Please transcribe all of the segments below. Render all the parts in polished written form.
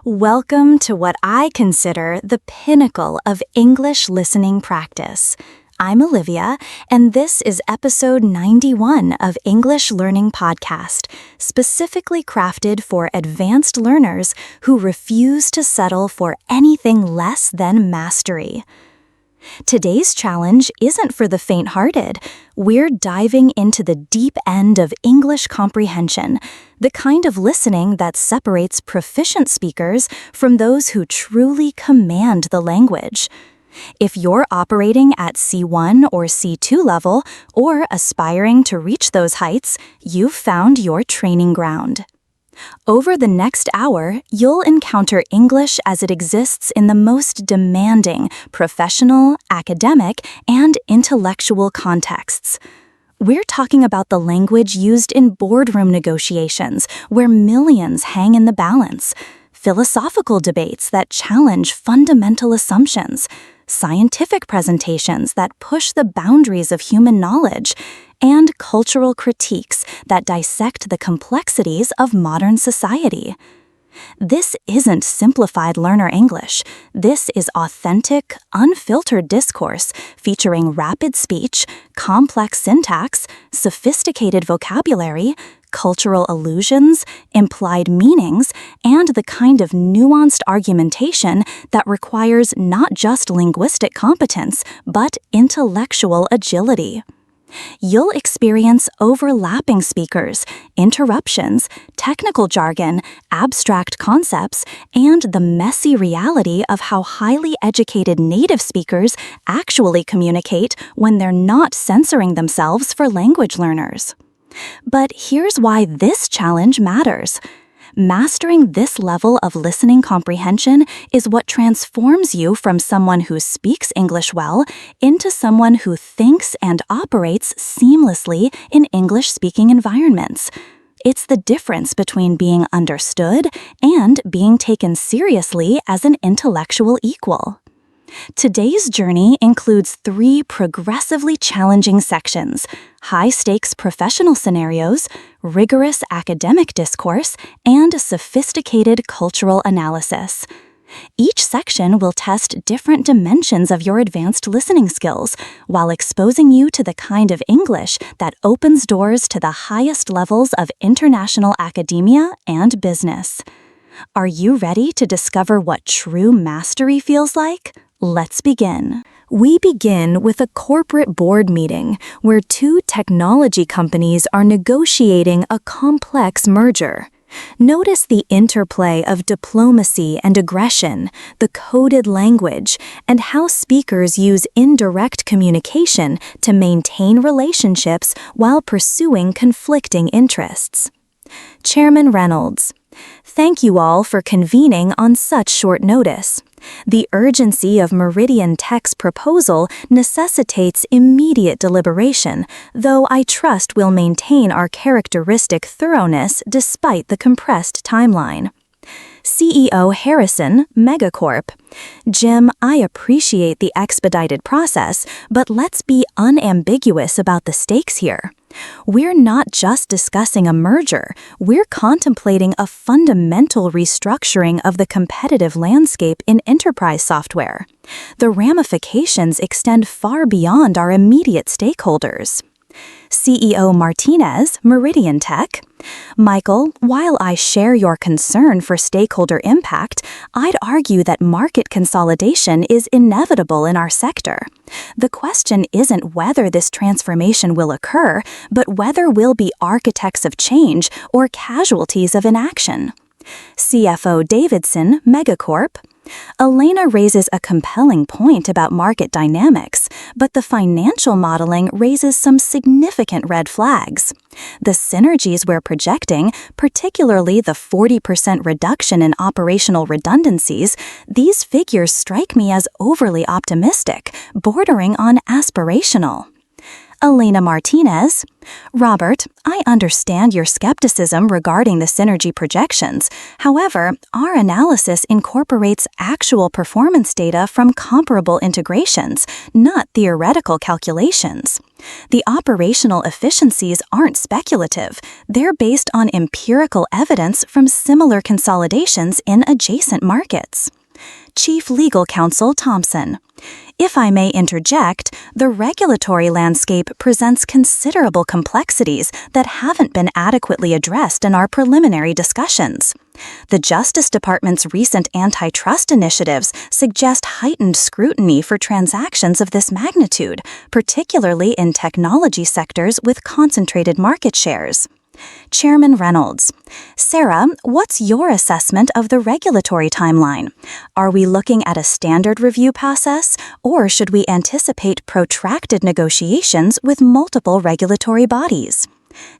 Welcome to what I consider the pinnacle of English listening practice. I'm Olivia, and this is episode 91 of English Learning Podcast, specifically crafted for advanced learners who refuse to settle for anything less than mastery. Today's challenge isn't for the faint-hearted. We're diving into the deep end of English comprehension, the kind of listening that separates proficient speakers from those who truly command the language. If you're operating at C1 or C2 level, or aspiring to reach those heights, you've found your training ground. Over the next hour, you'll encounter English as it exists in the most demanding professional, academic, and intellectual contexts. We're talking about the language used in boardroom negotiations, where millions hang in the balance, philosophical debates that challenge fundamental assumptions, scientific presentations that push the boundaries of human knowledge, and cultural critiques that dissect the complexities of modern society. This isn't simplified learner English. This is authentic, unfiltered discourse featuring rapid speech, complex syntax, sophisticated vocabulary, cultural allusions, implied meanings, and the kind of nuanced argumentation that requires not just linguistic competence, but intellectual agility. You'll experience overlapping speakers, interruptions, technical jargon, abstract concepts, and the messy reality of how highly educated native speakers actually communicate when they're not censoring themselves for language learners. But here's why this challenge matters. Mastering this level of listening comprehension is what transforms you from someone who speaks English well into someone who thinks and operates seamlessly in English-speaking environments. It's the difference between being understood and being taken seriously as an intellectual equal. Today's journey includes 3 progressively challenging sections: high-stakes professional scenarios, rigorous academic discourse, and sophisticated cultural analysis. Each section will test different dimensions of your advanced listening skills, while exposing you to the kind of English that opens doors to the highest levels of international academia and business. Are you ready to discover what true mastery feels like? Let's begin. We begin with a corporate board meeting where 2 technology companies are negotiating a complex merger. Notice the interplay of diplomacy and aggression, the coded language, and how speakers use indirect communication to maintain relationships while pursuing conflicting interests. Chairman Reynolds: Thank you all for convening on such short notice. The urgency of Meridian Tech's proposal necessitates immediate deliberation, though I trust we'll maintain our characteristic thoroughness despite the compressed timeline. CEO Harrison, Megacorp: Jim, I appreciate the expedited process, but let's be unambiguous about the stakes here. We're not just discussing a merger, we're contemplating a fundamental restructuring of the competitive landscape in enterprise software. The ramifications extend far beyond our immediate stakeholders. CEO Martinez, Meridian Tech: Michael, while I share your concern for stakeholder impact, I'd argue that market consolidation is inevitable in our sector. The question isn't whether this transformation will occur, but whether we'll be architects of change or casualties of inaction. CFO Davidson, Megacorp: Elena raises a compelling point about market dynamics, but the financial modeling raises some significant red flags. The synergies we're projecting, particularly the 40% reduction in operational redundancies, these figures strike me as overly optimistic, bordering on aspirational. Elena Martinez: Robert, I understand your skepticism regarding the synergy projections. However, our analysis incorporates actual performance data from comparable integrations, not theoretical calculations. The operational efficiencies aren't speculative. They're based on empirical evidence from similar consolidations in adjacent markets. Chief Legal Counsel Thompson. If I may interject, the regulatory landscape presents considerable complexities that haven't been adequately addressed in our preliminary discussions. The Justice Department's recent antitrust initiatives suggest heightened scrutiny for transactions of this magnitude, particularly in technology sectors with concentrated market shares. Chairman Reynolds. Sarah, what's your assessment of the regulatory timeline? Are we looking at a standard review process, or should we anticipate protracted negotiations with multiple regulatory bodies?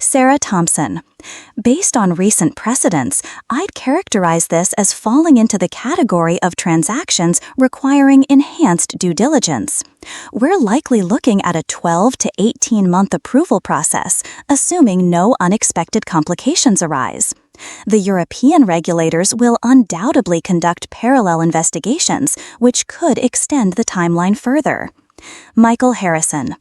Sarah Thompson. Based on recent precedents, I'd characterize this as falling into the category of transactions requiring enhanced due diligence. We're likely looking at a 12 to 18-month approval process, assuming no unexpected complications arise. The European regulators will undoubtedly conduct parallel investigations, which could extend the timeline further. Michael Harrison.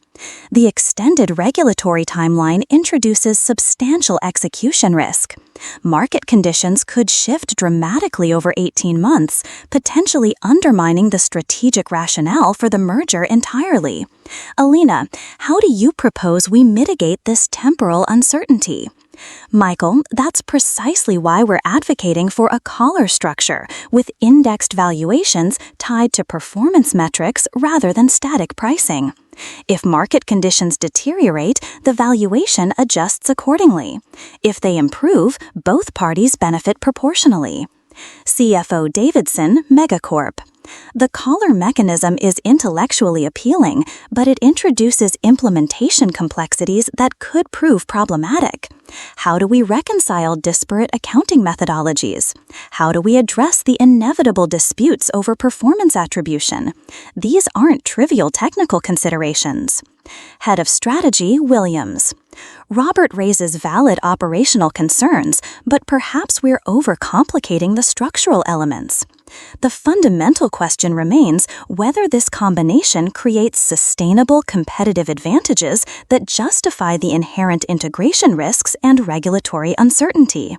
The extended regulatory timeline introduces substantial execution risk. Market conditions could shift dramatically over 18 months, potentially undermining the strategic rationale for the merger entirely. Alina, how do you propose we mitigate this temporal uncertainty? Michael, that's precisely why we're advocating for a collar structure with indexed valuations tied to performance metrics rather than static pricing. If market conditions deteriorate, the valuation adjusts accordingly. If they improve, both parties benefit proportionally. CFO Davidson, Megacorp. The collar mechanism is intellectually appealing, but it introduces implementation complexities that could prove problematic. How do we reconcile disparate accounting methodologies? How do we address the inevitable disputes over performance attribution? These aren't trivial technical considerations. Head of Strategy, Williams. Robert raises valid operational concerns, but perhaps we're overcomplicating the structural elements. The fundamental question remains whether this combination creates sustainable competitive advantages that justify the inherent integration risks and regulatory uncertainty.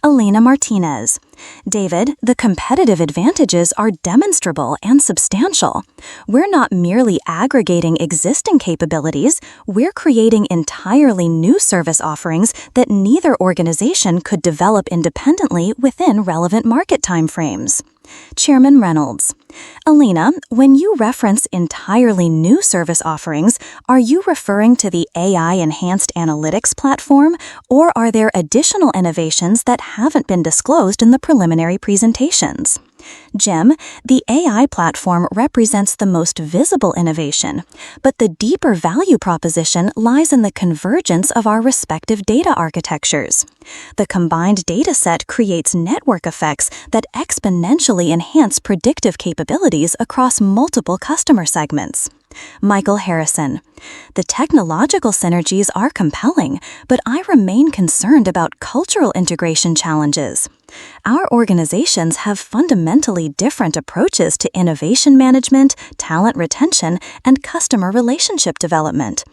Elena Martinez. David, the competitive advantages are demonstrable and substantial. We're not merely aggregating existing capabilities, we're creating entirely new service offerings that neither organization could develop independently within relevant market timeframes. Chairman Reynolds. Alina, when you reference entirely new service offerings, are you referring to the AI-enhanced analytics platform, or are there additional innovations that haven't been disclosed in the preliminary presentations? Jim, the AI platform represents the most visible innovation, but the deeper value proposition lies in the convergence of our respective data architectures. The combined data set creates network effects that exponentially enhance predictive capabilities across multiple customer segments. Michael Harrison. The technological synergies are compelling, but I remain concerned about cultural integration challenges. Our organizations have fundamentally different approaches to innovation management, talent retention, and customer relationship development.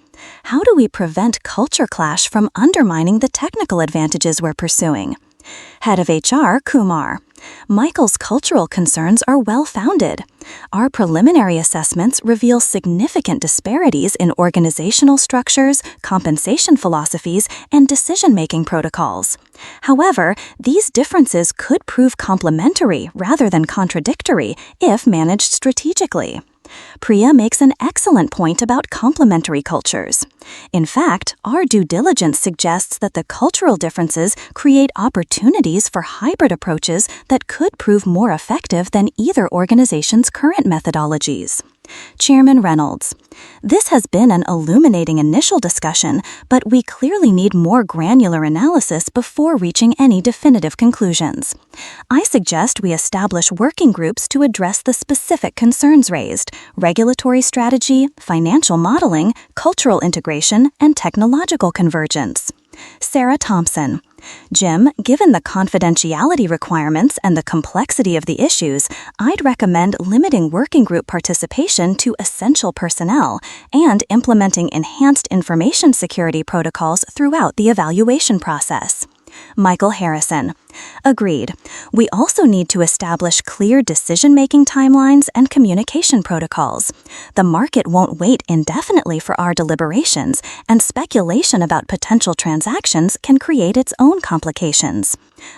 How do we prevent culture clash from undermining the technical advantages we're pursuing? Head of HR, Kumar. Michael's cultural concerns are well-founded. Our preliminary assessments reveal significant disparities in organizational structures, compensation philosophies, and decision-making protocols. However, these differences could prove complementary rather than contradictory if managed strategically. Priya makes an excellent point about complementary cultures. In fact, our due diligence suggests that the cultural differences create opportunities for hybrid approaches that could prove more effective than either organization's current methodologies. Chairman Reynolds. This has been an illuminating initial discussion, but we clearly need more granular analysis before reaching any definitive conclusions. I suggest we establish working groups to address the specific concerns raised: regulatory strategy, financial modeling, cultural integration, and technological convergence. Sarah Thompson. Jim, given the confidentiality requirements and the complexity of the issues, I'd recommend limiting working group participation to essential personnel and implementing enhanced information security protocols throughout the evaluation process. Michael Harrison. Agreed. We also need to establish clear decision-making timelines and communication protocols. The market won't wait indefinitely for our deliberations, and speculation about potential transactions can create its own complications.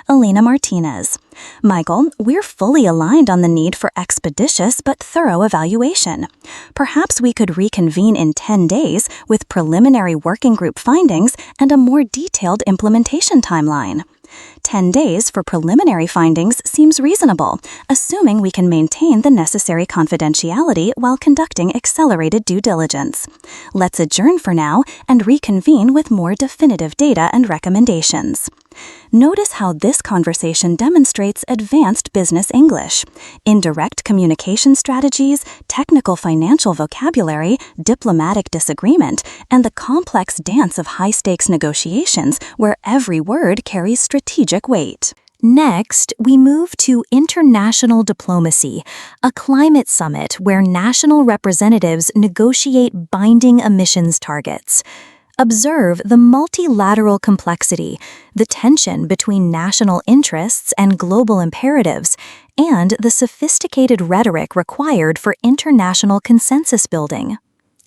Elena Martinez. Michael, we're fully aligned on the need for expeditious but thorough evaluation. Perhaps we could reconvene in 10 days with preliminary working group findings and a more detailed implementation timeline. 10 days for preliminary findings seems reasonable, assuming we can maintain the necessary confidentiality while conducting accelerated due diligence. Let's adjourn for now and reconvene with more definitive data and recommendations. Notice how this conversation demonstrates advanced business English. Indirect communication strategies, technical financial vocabulary, diplomatic disagreement, and the complex dance of high-stakes negotiations where every word carries strategic weight. Next, we move to international diplomacy, a climate summit where national representatives negotiate binding emissions targets. Observe the multilateral complexity, the tension between national interests and global imperatives, and the sophisticated rhetoric required for international consensus building.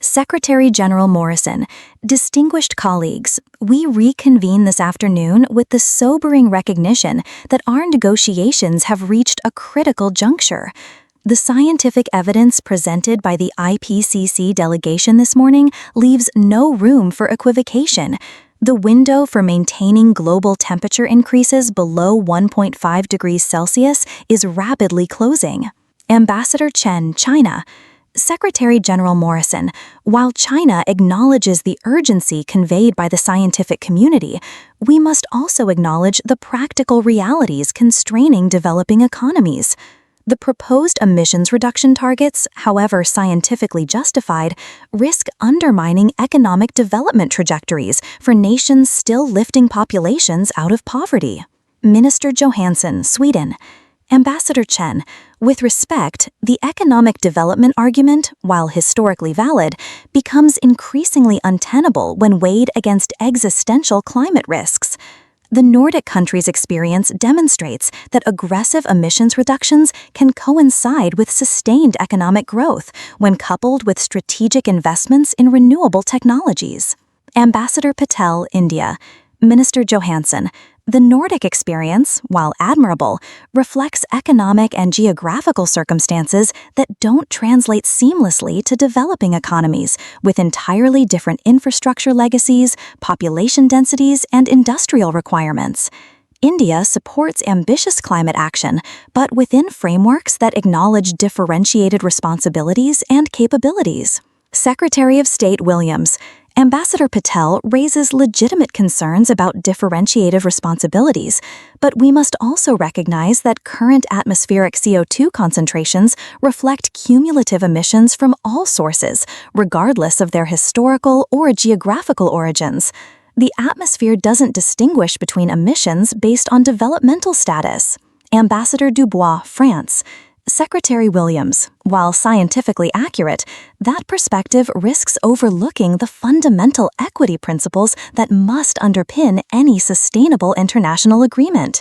Secretary General Morrison, distinguished colleagues, we reconvene this afternoon with the sobering recognition that our negotiations have reached a critical juncture. The scientific evidence presented by the IPCC delegation this morning leaves no room for equivocation. The window for maintaining global temperature increases below 1.5 degrees Celsius is rapidly closing. Ambassador Chen, China. Secretary General Morrison, while China acknowledges the urgency conveyed by the scientific community, we must also acknowledge the practical realities constraining developing economies. The proposed emissions reduction targets, however scientifically justified, risk undermining economic development trajectories for nations still lifting populations out of poverty. Minister Johansson, Sweden. Ambassador Chen, with respect, the economic development argument, while historically valid, becomes increasingly untenable when weighed against existential climate risks. The Nordic countries' experience demonstrates that aggressive emissions reductions can coincide with sustained economic growth when coupled with strategic investments in renewable technologies. Ambassador Patel, India. Minister Johansson, the Nordic experience, while admirable, reflects economic and geographical circumstances that don't translate seamlessly to developing economies with entirely different infrastructure legacies, population densities, and industrial requirements. India supports ambitious climate action, but within frameworks that acknowledge differentiated responsibilities and capabilities. Secretary of State Williams. Ambassador Patel raises legitimate concerns about differentiated responsibilities, but we must also recognize that current atmospheric CO2 concentrations reflect cumulative emissions from all sources, regardless of their historical or geographical origins. The atmosphere doesn't distinguish between emissions based on developmental status. Ambassador Dubois, France. Secretary Williams, while scientifically accurate, that perspective risks overlooking the fundamental equity principles that must underpin any sustainable international agreement.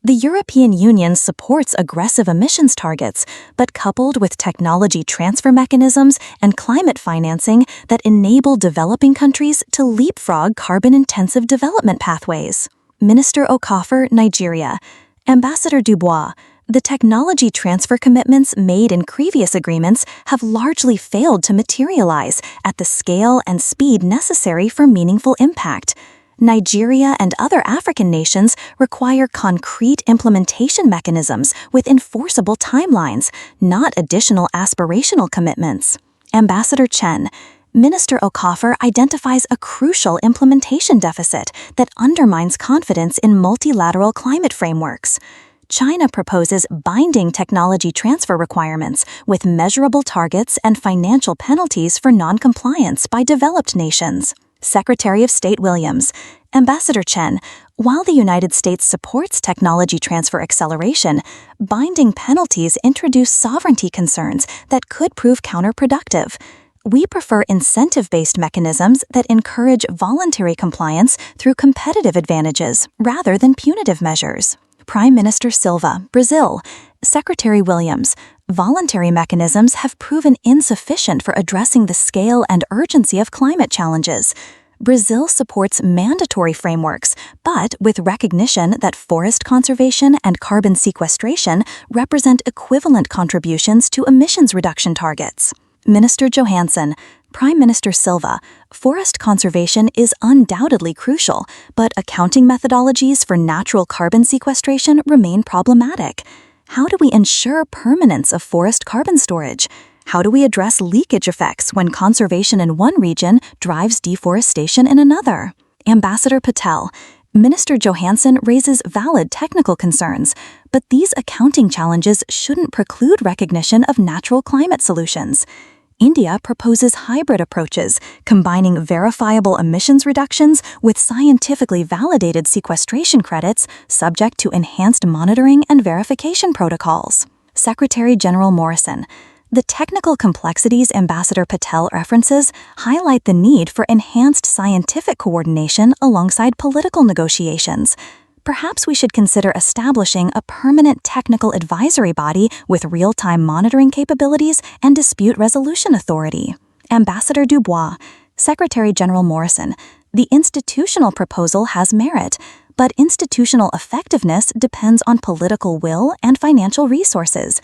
The European Union supports aggressive emissions targets, but coupled with technology transfer mechanisms and climate financing that enable developing countries to leapfrog carbon-intensive development pathways. Minister Okafor, Nigeria. Ambassador Dubois, the technology transfer commitments made in previous agreements have largely failed to materialize at the scale and speed necessary for meaningful impact. Nigeria and other African nations require concrete implementation mechanisms with enforceable timelines, not additional aspirational commitments. Ambassador Chen. Minister Okafor identifies a crucial implementation deficit that undermines confidence in multilateral climate frameworks. China proposes binding technology transfer requirements with measurable targets and financial penalties for non-compliance by developed nations. Secretary of State Williams. Ambassador Chen, while the United States supports technology transfer acceleration, binding penalties introduce sovereignty concerns that could prove counterproductive. We prefer incentive-based mechanisms that encourage voluntary compliance through competitive advantages rather than punitive measures. Prime Minister Silva, Brazil. Secretary Williams, voluntary mechanisms have proven insufficient for addressing the scale and urgency of climate challenges. Brazil supports mandatory frameworks, but with recognition that forest conservation and carbon sequestration represent equivalent contributions to emissions reduction targets. Minister Johansson, Prime Minister Silva, forest conservation is undoubtedly crucial, but accounting methodologies for natural carbon sequestration remain problematic. How do we ensure permanence of forest carbon storage? How do we address leakage effects when conservation in one region drives deforestation in another? Ambassador Patel, Minister Johansson raises valid technical concerns, but these accounting challenges shouldn't preclude recognition of natural climate solutions. India proposes hybrid approaches, combining verifiable emissions reductions with scientifically validated sequestration credits subject to enhanced monitoring and verification protocols. Secretary General Morrison, the technical complexities Ambassador Patel references highlight the need for enhanced scientific coordination alongside political negotiations. Perhaps we should consider establishing a permanent technical advisory body with real-time monitoring capabilities and dispute resolution authority. Ambassador Dubois, Secretary General Morrison, the institutional proposal has merit, but institutional effectiveness depends on political will and financial resources.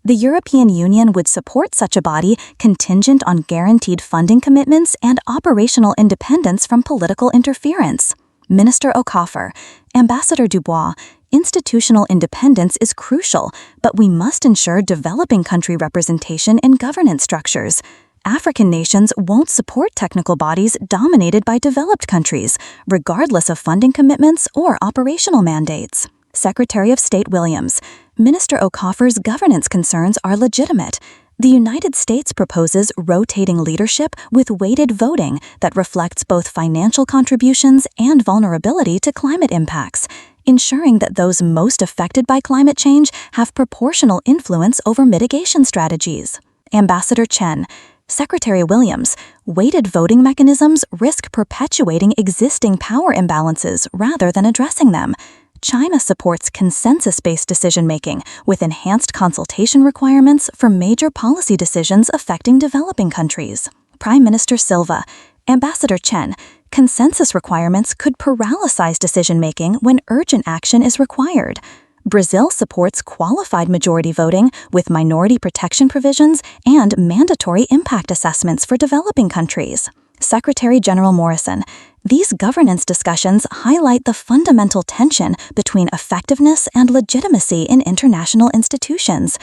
The European Union would support such a body contingent on guaranteed funding commitments and operational independence from political interference. Minister Okafor, Ambassador Dubois, institutional independence is crucial, but we must ensure developing country representation in governance structures. African nations won't support technical bodies dominated by developed countries, regardless of funding commitments or operational mandates. Secretary of State Williams, Minister Okafor's governance concerns are legitimate. The United States proposes rotating leadership with weighted voting that reflects both financial contributions and vulnerability to climate impacts, ensuring that those most affected by climate change have proportional influence over mitigation strategies. Ambassador Chen, Secretary Williams, weighted voting mechanisms risk perpetuating existing power imbalances rather than addressing them. China supports consensus-based decision-making with enhanced consultation requirements for major policy decisions affecting developing countries. Prime Minister Silva, Ambassador Chen, consensus requirements could paralyze decision-making when urgent action is required. Brazil supports qualified majority voting with minority protection provisions and mandatory impact assessments for developing countries. Secretary General Morrison, these governance discussions highlight the fundamental tension between effectiveness and legitimacy in international institutions.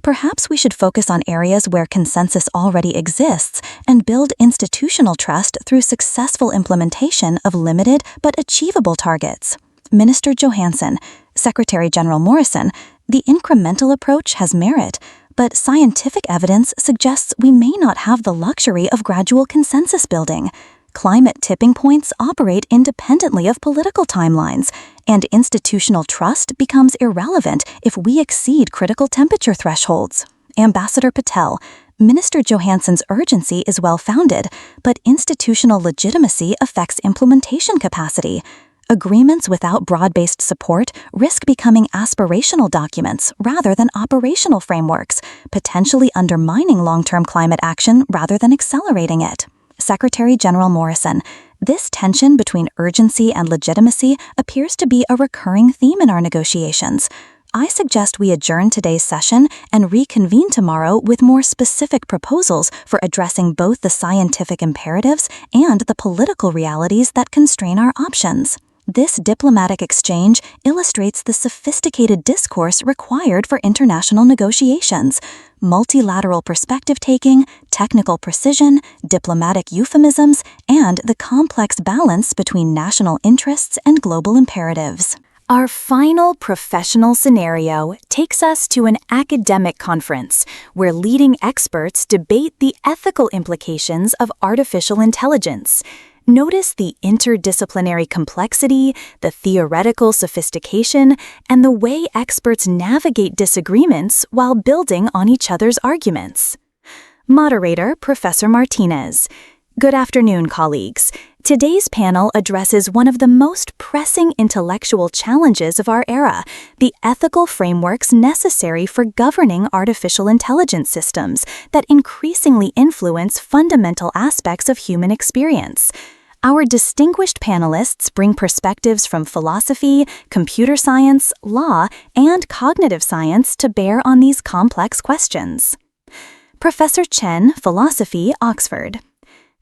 Perhaps we should focus on areas where consensus already exists and build institutional trust through successful implementation of limited but achievable targets. Minister Johansson, Secretary General Morrison, the incremental approach has merit, but scientific evidence suggests we may not have the luxury of gradual consensus building. Climate tipping points operate independently of political timelines, and institutional trust becomes irrelevant if we exceed critical temperature thresholds. Ambassador Patel, Minister Johansson's urgency is well-founded, but institutional legitimacy affects implementation capacity. Agreements without broad-based support risk becoming aspirational documents rather than operational frameworks, potentially undermining long-term climate action rather than accelerating it. Secretary General Morrison, this tension between urgency and legitimacy appears to be a recurring theme in our negotiations. I suggest we adjourn today's session and reconvene tomorrow with more specific proposals for addressing both the scientific imperatives and the political realities that constrain our options. This diplomatic exchange illustrates the sophisticated discourse required for international negotiations: multilateral perspective-taking, technical precision, diplomatic euphemisms, and the complex balance between national interests and global imperatives. Our final professional scenario takes us to an academic conference where leading experts debate the ethical implications of artificial intelligence. Notice the interdisciplinary complexity, the theoretical sophistication, and the way experts navigate disagreements while building on each other's arguments. Moderator, Professor Martinez. Good afternoon, colleagues. Today's panel addresses one of the most pressing intellectual challenges of our era, the ethical frameworks necessary for governing artificial intelligence systems that increasingly influence fundamental aspects of human experience. Our distinguished panelists bring perspectives from philosophy, computer science, law, and cognitive science to bear on these complex questions. Professor Chen, Philosophy, Oxford.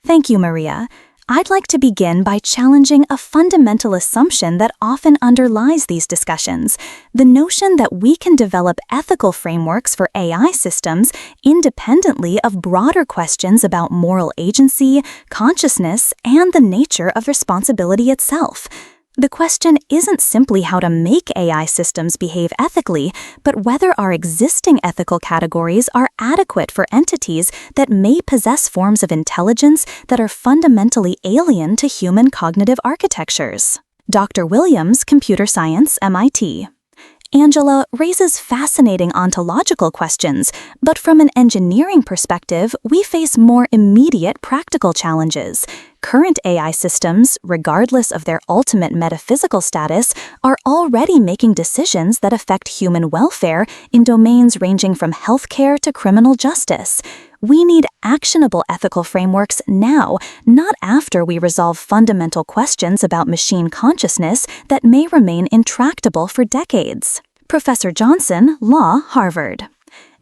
Thank you, Maria. I'd like to begin by challenging a fundamental assumption that often underlies these discussions, the notion that we can develop ethical frameworks for AI systems independently of broader questions about moral agency, consciousness, and the nature of responsibility itself. The question isn't simply how to make AI systems behave ethically, but whether our existing ethical categories are adequate for entities that may possess forms of intelligence that are fundamentally alien to human cognitive architectures. Dr. Williams, Computer Science, MIT. Angela raises fascinating ontological questions, but from an engineering perspective, we face more immediate practical challenges. Current AI systems, regardless of their ultimate metaphysical status, are already making decisions that affect human welfare in domains ranging from healthcare to criminal justice. We need actionable ethical frameworks now, not after we resolve fundamental questions about machine consciousness that may remain intractable for decades. Professor Johnson, Law, Harvard.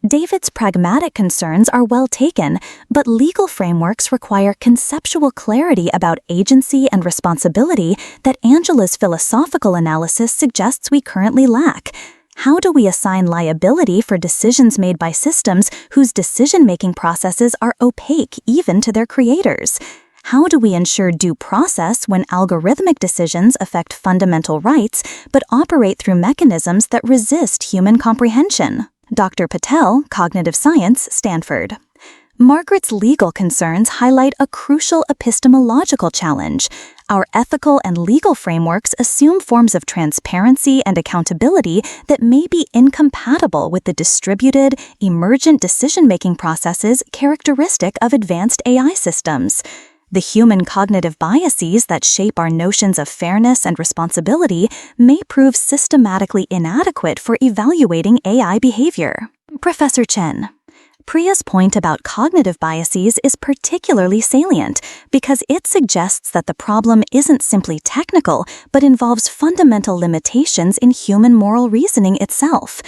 David's pragmatic concerns are well taken, but legal frameworks require conceptual clarity about agency and responsibility that Angela's philosophical analysis suggests we currently lack. How do we assign liability for decisions made by systems whose decision-making processes are opaque even to their creators? How do we ensure due process when algorithmic decisions affect fundamental rights but operate through mechanisms that resist human comprehension? Dr. Patel, Cognitive Science, Stanford. Margaret's legal concerns highlight a crucial epistemological challenge. Our ethical and legal frameworks assume forms of transparency and accountability that may be incompatible with the distributed, emergent decision-making processes characteristic of advanced AI systems. The human cognitive biases that shape our notions of fairness and responsibility may prove systematically inadequate for evaluating AI behavior. Professor Chen. Priya's point about cognitive biases is particularly salient because it suggests that the problem isn't simply technical but involves fundamental limitations in human moral reasoning itself.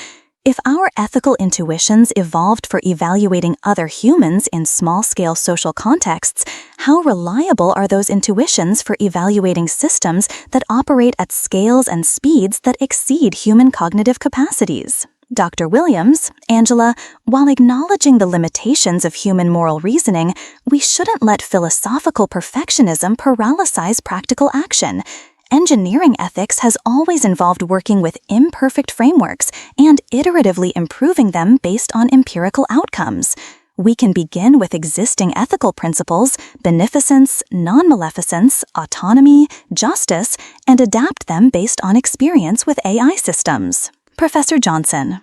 If our ethical intuitions evolved for evaluating other humans in small-scale social contexts, how reliable are those intuitions for evaluating systems that operate at scales and speeds that exceed human cognitive capacities? Dr. Williams, Angela, while acknowledging the limitations of human moral reasoning, we shouldn't let philosophical perfectionism paralyze practical action. Engineering ethics has always involved working with imperfect frameworks and iteratively improving them based on empirical outcomes. We can begin with existing ethical principles, beneficence, non-maleficence, autonomy, justice, and adapt them based on experience with AI systems. Professor Johnson.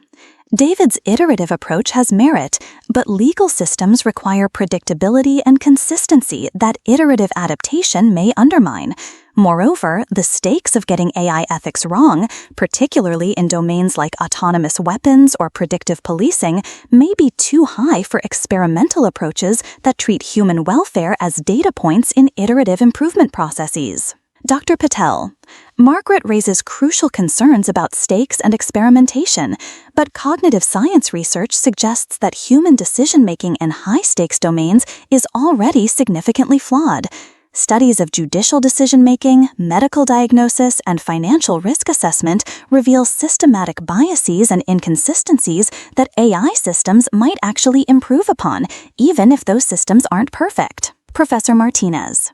David's iterative approach has merit, but legal systems require predictability and consistency that iterative adaptation may undermine. Moreover, the stakes of getting AI ethics wrong, particularly in domains like autonomous weapons or predictive policing, may be too high for experimental approaches that treat human welfare as data points in iterative improvement processes. Dr. Patel. Margaret raises crucial concerns about stakes and experimentation, but cognitive science research suggests that human decision-making in high-stakes domains is already significantly flawed. Studies of judicial decision-making, medical diagnosis, and financial risk assessment reveal systematic biases and inconsistencies that AI systems might actually improve upon, even if those systems aren't perfect. Professor Martinez.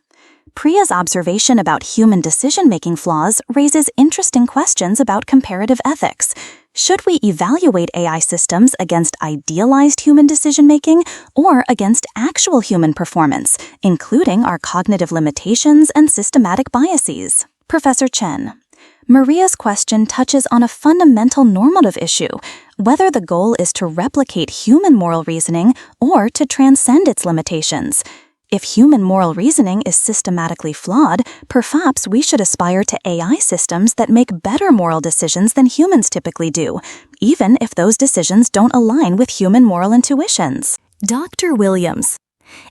Priya's observation about human decision-making flaws raises interesting questions about comparative ethics. Should we evaluate AI systems against idealized human decision-making or against actual human performance, including our cognitive limitations and systematic biases? Professor Chen. Maria's question touches on a fundamental normative issue, whether the goal is to replicate human moral reasoning or to transcend its limitations. If human moral reasoning is systematically flawed, perhaps we should aspire to AI systems that make better moral decisions than humans typically do, even if those decisions don't align with human moral intuitions. Dr. Williams.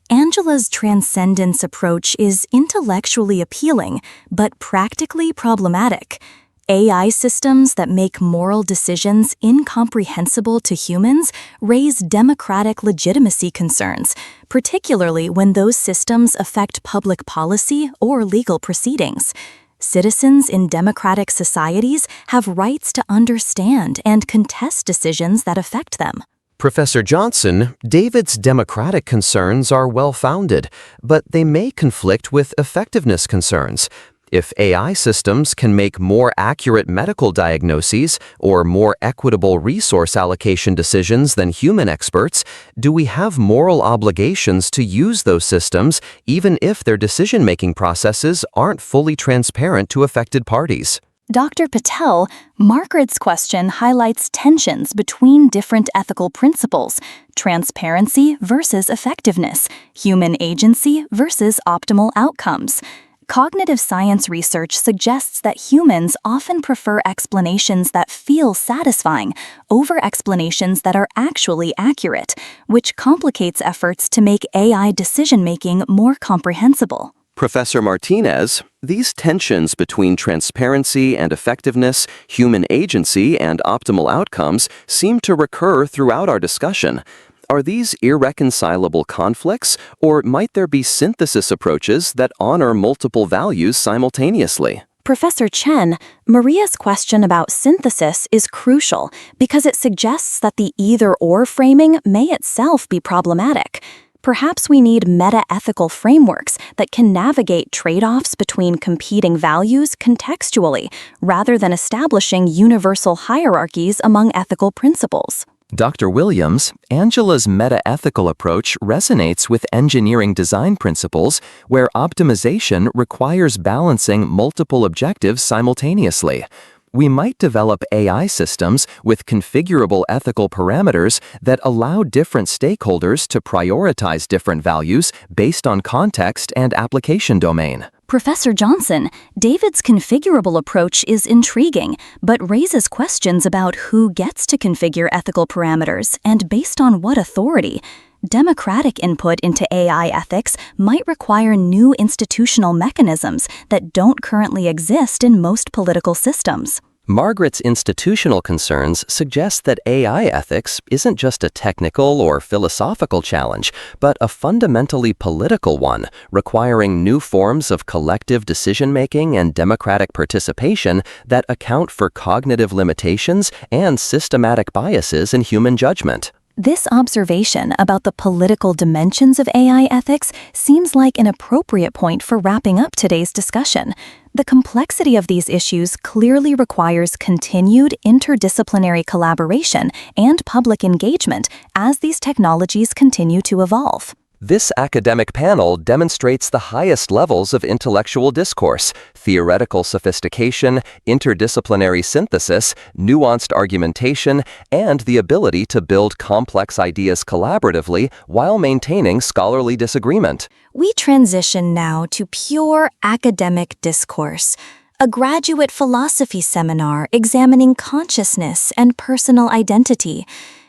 Angela's transcendence approach is intellectually appealing, but practically problematic. AI systems that make moral decisions incomprehensible to humans raise democratic legitimacy concerns, particularly when those systems affect public policy or legal proceedings. Citizens in democratic societies have rights to understand and contest decisions that affect them. Professor Johnson, David's democratic concerns are well-founded, but they may conflict with effectiveness concerns. If AI systems can make more accurate medical diagnoses or more equitable resource allocation decisions than human experts, do we have moral obligations to use those systems even if their decision-making processes aren't fully transparent to affected parties? Dr. Patel, Margaret's question highlights tensions between different ethical principles: transparency versus effectiveness, human agency versus optimal outcomes. Cognitive science research suggests that humans often prefer explanations that feel satisfying over explanations that are actually accurate, which complicates efforts to make AI decision-making more comprehensible. Professor Martinez, these tensions between transparency and effectiveness, human agency and optimal outcomes seem to recur throughout our discussion. Are these irreconcilable conflicts, or might there be synthesis approaches that honor multiple values simultaneously? Professor Chen, Maria's question about synthesis is crucial because it suggests that the either-or framing may itself be problematic. Perhaps we need meta-ethical frameworks that can navigate trade-offs between competing values contextually, rather than establishing universal hierarchies among ethical principles. Dr. Williams, Angela's meta-ethical approach resonates with engineering design principles where optimization requires balancing multiple objectives simultaneously. We might develop AI systems with configurable ethical parameters that allow different stakeholders to prioritize different values based on context and application domain. Professor Johnson, David's configurable approach is intriguing, but raises questions about who gets to configure ethical parameters and based on what authority. Democratic input into AI ethics might require new institutional mechanisms that don't currently exist in most political systems. Margaret's institutional concerns suggest that AI ethics isn't just a technical or philosophical challenge, but a fundamentally political one, requiring new forms of collective decision-making and democratic participation that account for cognitive limitations and systematic biases in human judgment. This observation about the political dimensions of AI ethics seems like an appropriate point for wrapping up today's discussion. The complexity of these issues clearly requires continued interdisciplinary collaboration and public engagement as these technologies continue to evolve. This academic panel demonstrates the highest levels of intellectual discourse, theoretical sophistication, interdisciplinary synthesis, nuanced argumentation, and the ability to build complex ideas collaboratively while maintaining scholarly disagreement. We transition now to pure academic discourse, a graduate philosophy seminar examining consciousness and personal identity.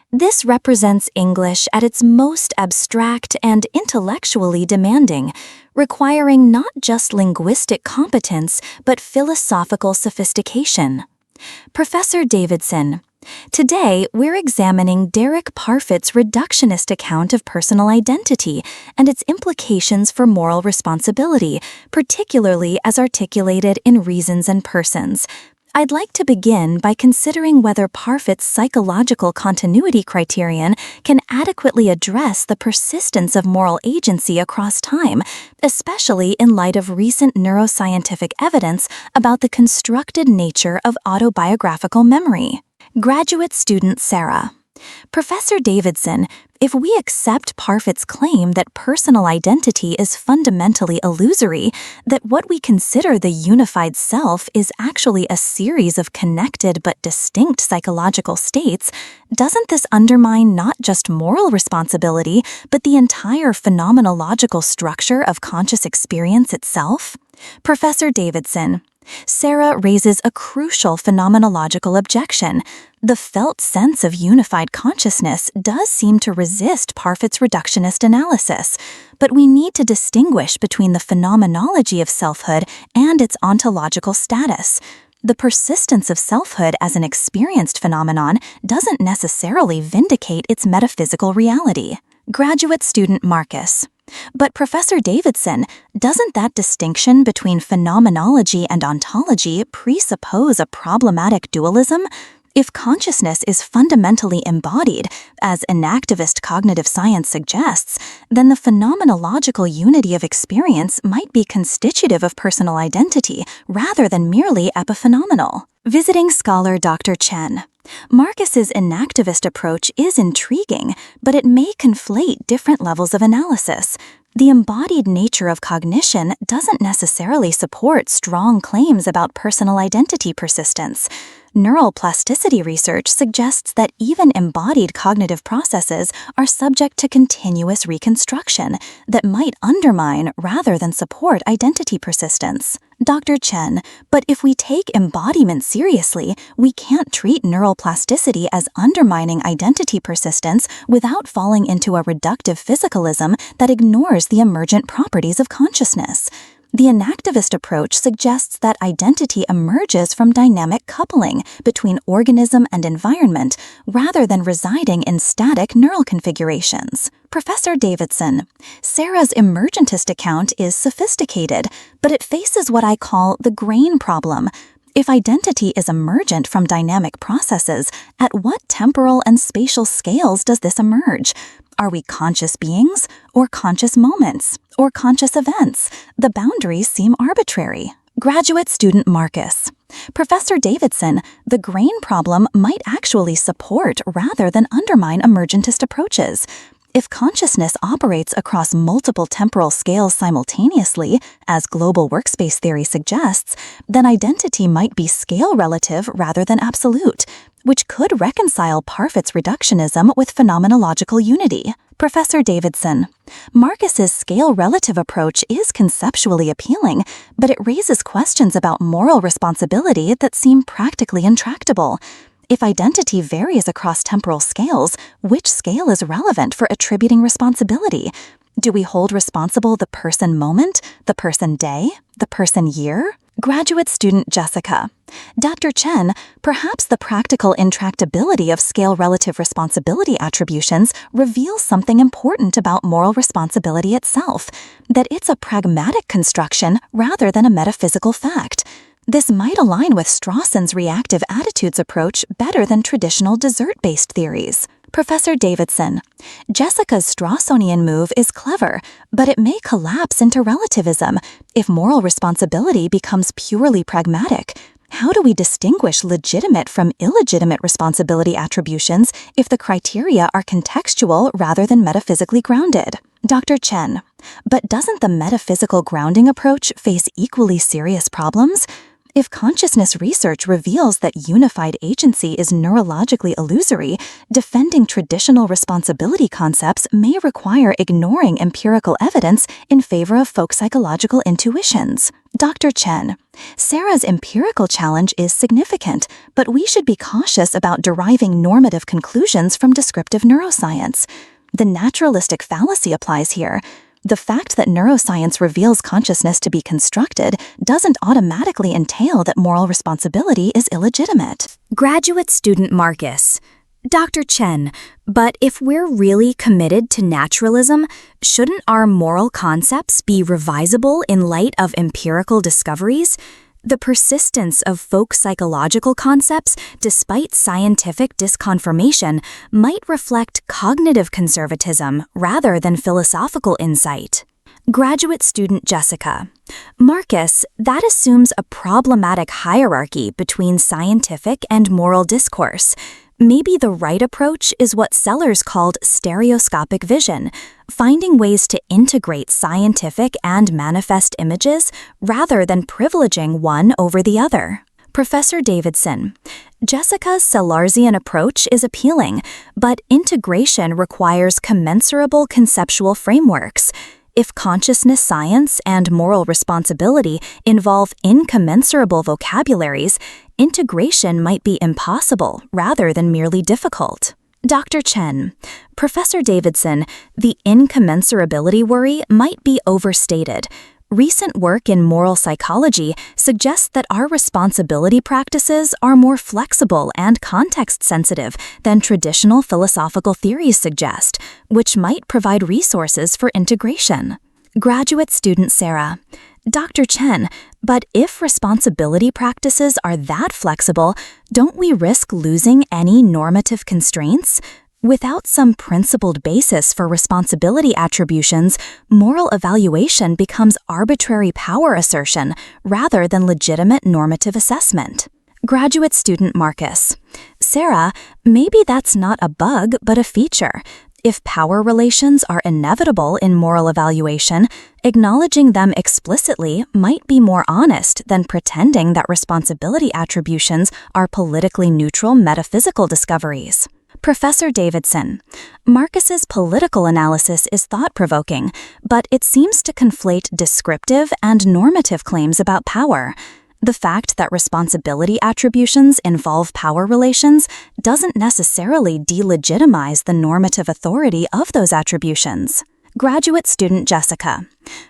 This represents English at its most abstract and intellectually demanding, requiring not just linguistic competence, but philosophical sophistication. Professor Davidson, today we're examining Derek Parfit's reductionist account of personal identity and its implications for moral responsibility, particularly as articulated in Reasons and Persons. I'd like to begin by considering whether Parfit's psychological continuity criterion can adequately address the persistence of moral agency across time, especially in light of recent neuroscientific evidence about the constructed nature of autobiographical memory. Graduate student Sarah. Professor Davidson, if we accept Parfit's claim that personal identity is fundamentally illusory, that what we consider the unified self is actually a series of connected but distinct psychological states, doesn't this undermine not just moral responsibility, but the entire phenomenological structure of conscious experience itself? Professor Davidson, Sarah raises a crucial phenomenological objection. The felt sense of unified consciousness does seem to resist Parfit's reductionist analysis, but we need to distinguish between the phenomenology of selfhood and its ontological status. The persistence of selfhood as an experienced phenomenon doesn't necessarily vindicate its metaphysical reality. Graduate student Marcus. But Professor Davidson, doesn't that distinction between phenomenology and ontology presuppose a problematic dualism? If consciousness is fundamentally embodied, as enactivist cognitive science suggests, then the phenomenological unity of experience might be constitutive of personal identity rather than merely epiphenomenal. Visiting scholar Dr. Chen. Marcus's enactivist approach is intriguing, but it may conflate different levels of analysis. The embodied nature of cognition doesn't necessarily support strong claims about personal identity persistence. Neural plasticity research suggests that even embodied cognitive processes are subject to continuous reconstruction that might undermine rather than support identity persistence. Dr. Chen, but if we take embodiment seriously, we can't treat neural plasticity as undermining identity persistence without falling into a reductive physicalism that ignores the emergent properties of consciousness. The enactivist approach suggests that identity emerges from dynamic coupling between organism and environment rather than residing in static neural configurations. Professor Davidson, Sarah's emergentist account is sophisticated, but it faces what I call the grain problem. If identity is emergent from dynamic processes, at what temporal and spatial scales does this emerge? Are we conscious beings, or conscious moments, or conscious events? The boundaries seem arbitrary. Graduate student Marcus. Professor Davidson, the grain problem might actually support rather than undermine emergentist approaches. If consciousness operates across multiple temporal scales simultaneously, as global workspace theory suggests, then identity might be scale relative rather than absolute, which could reconcile Parfit's reductionism with phenomenological unity. Professor Davidson, Marcus's scale-relative approach is conceptually appealing, but it raises questions about moral responsibility that seem practically intractable. If identity varies across temporal scales, which scale is relevant for attributing responsibility? Do we hold responsible the person moment, the person day, the person year? Graduate student Jessica. Dr. Chen, perhaps the practical intractability of scale-relative responsibility attributions reveals something important about moral responsibility itself, that it's a pragmatic construction rather than a metaphysical fact. This might align with Strawson's reactive attitudes approach better than traditional desert-based theories. Professor Davidson, Jessica's Strawsonian move is clever, but it may collapse into relativism if moral responsibility becomes purely pragmatic. How do we distinguish legitimate from illegitimate responsibility attributions if the criteria are contextual rather than metaphysically grounded? Dr. Chen, but doesn't the metaphysical grounding approach face equally serious problems? If consciousness research reveals that unified agency is neurologically illusory, defending traditional responsibility concepts may require ignoring empirical evidence in favor of folk psychological intuitions. Dr. Chen, Sarah's empirical challenge is significant, but we should be cautious about deriving normative conclusions from descriptive neuroscience. The naturalistic fallacy applies here. The fact that neuroscience reveals consciousness to be constructed doesn't automatically entail that moral responsibility is illegitimate. Graduate student Marcus. Dr. Chen, but if we're really committed to naturalism, shouldn't our moral concepts be revisable in light of empirical discoveries? The persistence of folk psychological concepts, despite scientific disconfirmation, might reflect cognitive conservatism rather than philosophical insight. Graduate student Jessica. Marcus, that assumes a problematic hierarchy between scientific and moral discourse. Maybe the right approach is what Sellers called stereoscopic vision, finding ways to integrate scientific and manifest images rather than privileging one over the other. Professor Davidson. Jessica's Sellarsian approach is appealing, but integration requires commensurable conceptual frameworks. If consciousness science and moral responsibility involve incommensurable vocabularies, integration might be impossible rather than merely difficult. Dr. Chen. Professor Davidson, the incommensurability worry might be overstated. Recent work in moral psychology suggests that our responsibility practices are more flexible and context-sensitive than traditional philosophical theories suggest, which might provide resources for integration. Graduate student Sarah. Dr. Chen, but if responsibility practices are that flexible, don't we risk losing any normative constraints? Without some principled basis for responsibility attributions, moral evaluation becomes arbitrary power assertion rather than legitimate normative assessment. Graduate student Marcus. Sarah, maybe that's not a bug but a feature. If power relations are inevitable in moral evaluation, acknowledging them explicitly might be more honest than pretending that responsibility attributions are politically neutral metaphysical discoveries. Professor Davidson. Marcus's political analysis is thought-provoking, but it seems to conflate descriptive and normative claims about power. The fact that responsibility attributions involve power relations doesn't necessarily delegitimize the normative authority of those attributions. Graduate student Jessica.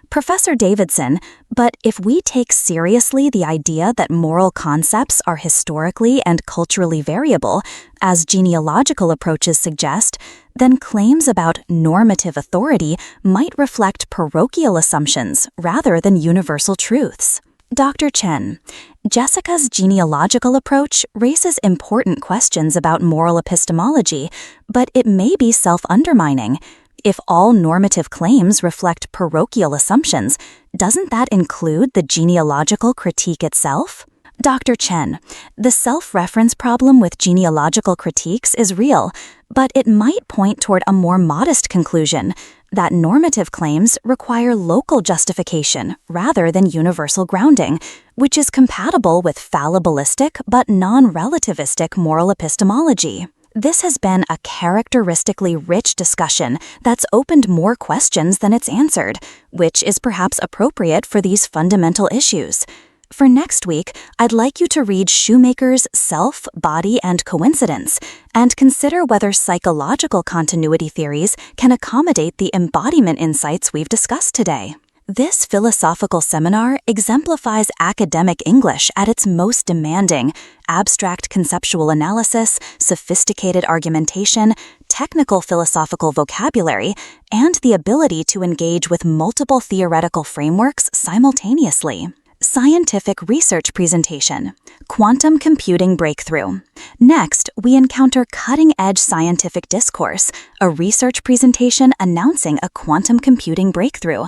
Professor Davidson, but if we take seriously the idea that moral concepts are historically and culturally variable, as genealogical approaches suggest, then claims about normative authority might reflect parochial assumptions rather than universal truths. Dr. Chen. Jessica's genealogical approach raises important questions about moral epistemology, but it may be self-undermining. If all normative claims reflect parochial assumptions, doesn't that include the genealogical critique itself? Dr. Chen, the self-reference problem with genealogical critiques is real, but it might point toward a more modest conclusion, that normative claims require local justification rather than universal grounding, which is compatible with fallibilistic but non-relativistic moral epistemology. This has been a characteristically rich discussion that's opened more questions than it's answered, which is perhaps appropriate for these fundamental issues. For next week, I'd like you to read Shoemaker's Self, Body, and Coincidence and consider whether psychological continuity theories can accommodate the embodiment insights we've discussed today. This philosophical seminar exemplifies academic English at its most demanding: abstract conceptual analysis, sophisticated argumentation, technical philosophical vocabulary, and the ability to engage with multiple theoretical frameworks simultaneously. Scientific research presentation. Quantum computing breakthrough. Next, we encounter cutting-edge scientific discourse, a research presentation announcing a quantum computing breakthrough.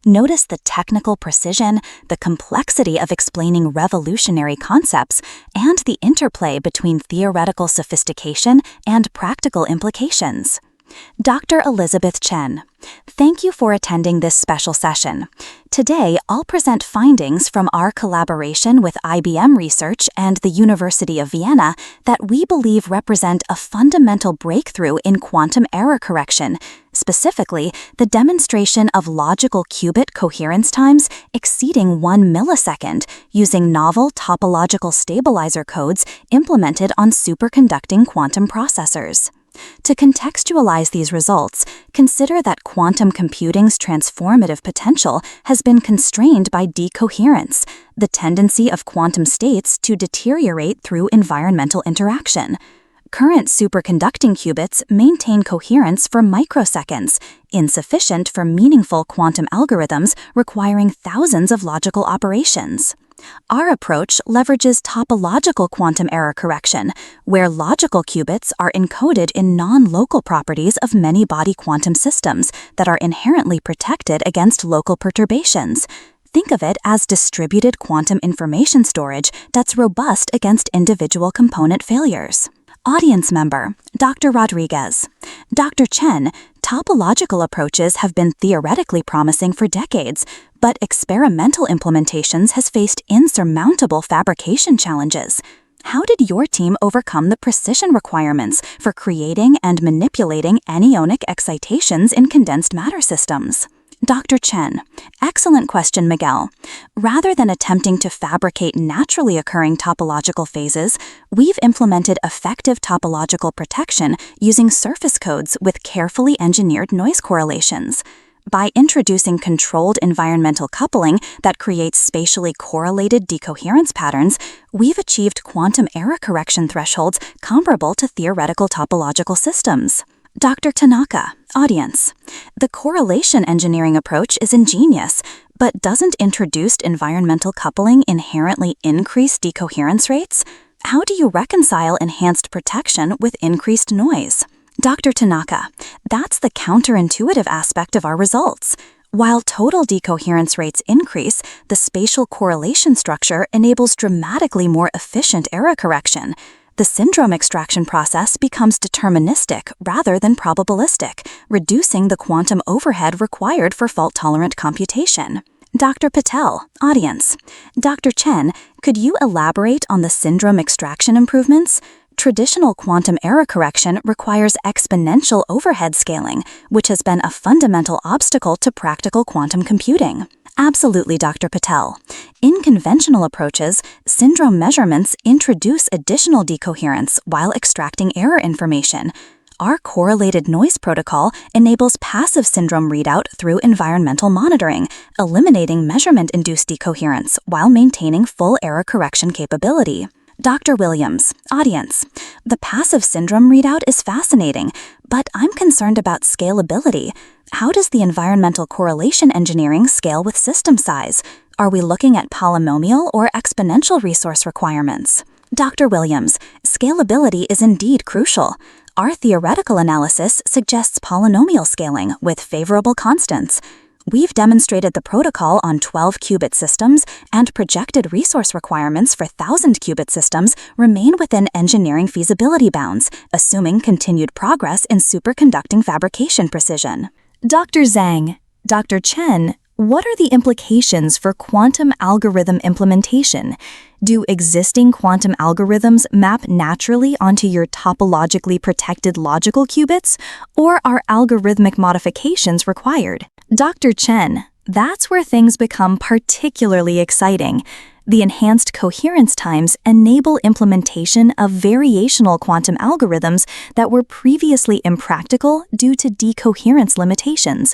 Notice the technical precision, the complexity of explaining revolutionary concepts, and the interplay between theoretical sophistication and practical implications. Dr. Elizabeth Chen. Thank you for attending this special session. Today, I'll present findings from our collaboration with IBM Research and the University of Vienna that we believe represent a fundamental breakthrough in quantum error correction, specifically the demonstration of logical qubit coherence times exceeding 1 millisecond using novel topological stabilizer codes implemented on superconducting quantum processors. To contextualize these results, consider that quantum computing's transformative potential has been constrained by decoherence, the tendency of quantum states to deteriorate through environmental interaction. Current superconducting qubits maintain coherence for microseconds, insufficient for meaningful quantum algorithms requiring thousands of logical operations. Our approach leverages topological quantum error correction, where logical qubits are encoded in non-local properties of many-body quantum systems that are inherently protected against local perturbations. Think of it as distributed quantum information storage that's robust against individual component failures. Audience member, Dr. Rodriguez. Dr. Chen, topological approaches have been theoretically promising for decades, but experimental implementations has faced insurmountable fabrication challenges. How did your team overcome the precision requirements for creating and manipulating anionic excitations in condensed matter systems? Dr. Chen, excellent question, Miguel. Rather than attempting to fabricate naturally occurring topological phases, we've implemented effective topological protection using surface codes with carefully engineered noise correlations. By introducing controlled environmental coupling that creates spatially correlated decoherence patterns, we've achieved quantum error correction thresholds comparable to theoretical topological systems. Dr. Tanaka, audience. The correlation engineering approach is ingenious, but doesn't introduced environmental coupling inherently increase decoherence rates? How do you reconcile enhanced protection with increased noise? Dr. Tanaka, that's the counterintuitive aspect of our results. While total decoherence rates increase, the spatial correlation structure enables dramatically more efficient error correction. The syndrome extraction process becomes deterministic rather than probabilistic, reducing the quantum overhead required for fault-tolerant computation. Dr. Patel, audience. Dr. Chen, could you elaborate on the syndrome extraction improvements? Traditional quantum error correction requires exponential overhead scaling, which has been a fundamental obstacle to practical quantum computing. Absolutely, Dr. Patel. In conventional approaches, syndrome measurements introduce additional decoherence while extracting error information. Our correlated noise protocol enables passive syndrome readout through environmental monitoring, eliminating measurement-induced decoherence while maintaining full error correction capability. Dr. Williams, audience. The passive syndrome readout is fascinating, but I'm concerned about scalability. How does the environmental correlation engineering scale with system size? Are we looking at polynomial or exponential resource requirements? Dr. Williams, scalability is indeed crucial. Our theoretical analysis suggests polynomial scaling with favorable constants. We've demonstrated the protocol on 12-qubit systems, and projected resource requirements for 1,000-qubit systems remain within engineering feasibility bounds, assuming continued progress in superconducting fabrication precision. Dr. Zhang, Dr. Chen, what are the implications for quantum algorithm implementation? Do existing quantum algorithms map naturally onto your topologically protected logical qubits, or are algorithmic modifications required? Dr. Chen, that's where things become particularly exciting. The enhanced coherence times enable implementation of variational quantum algorithms that were previously impractical due to decoherence limitations.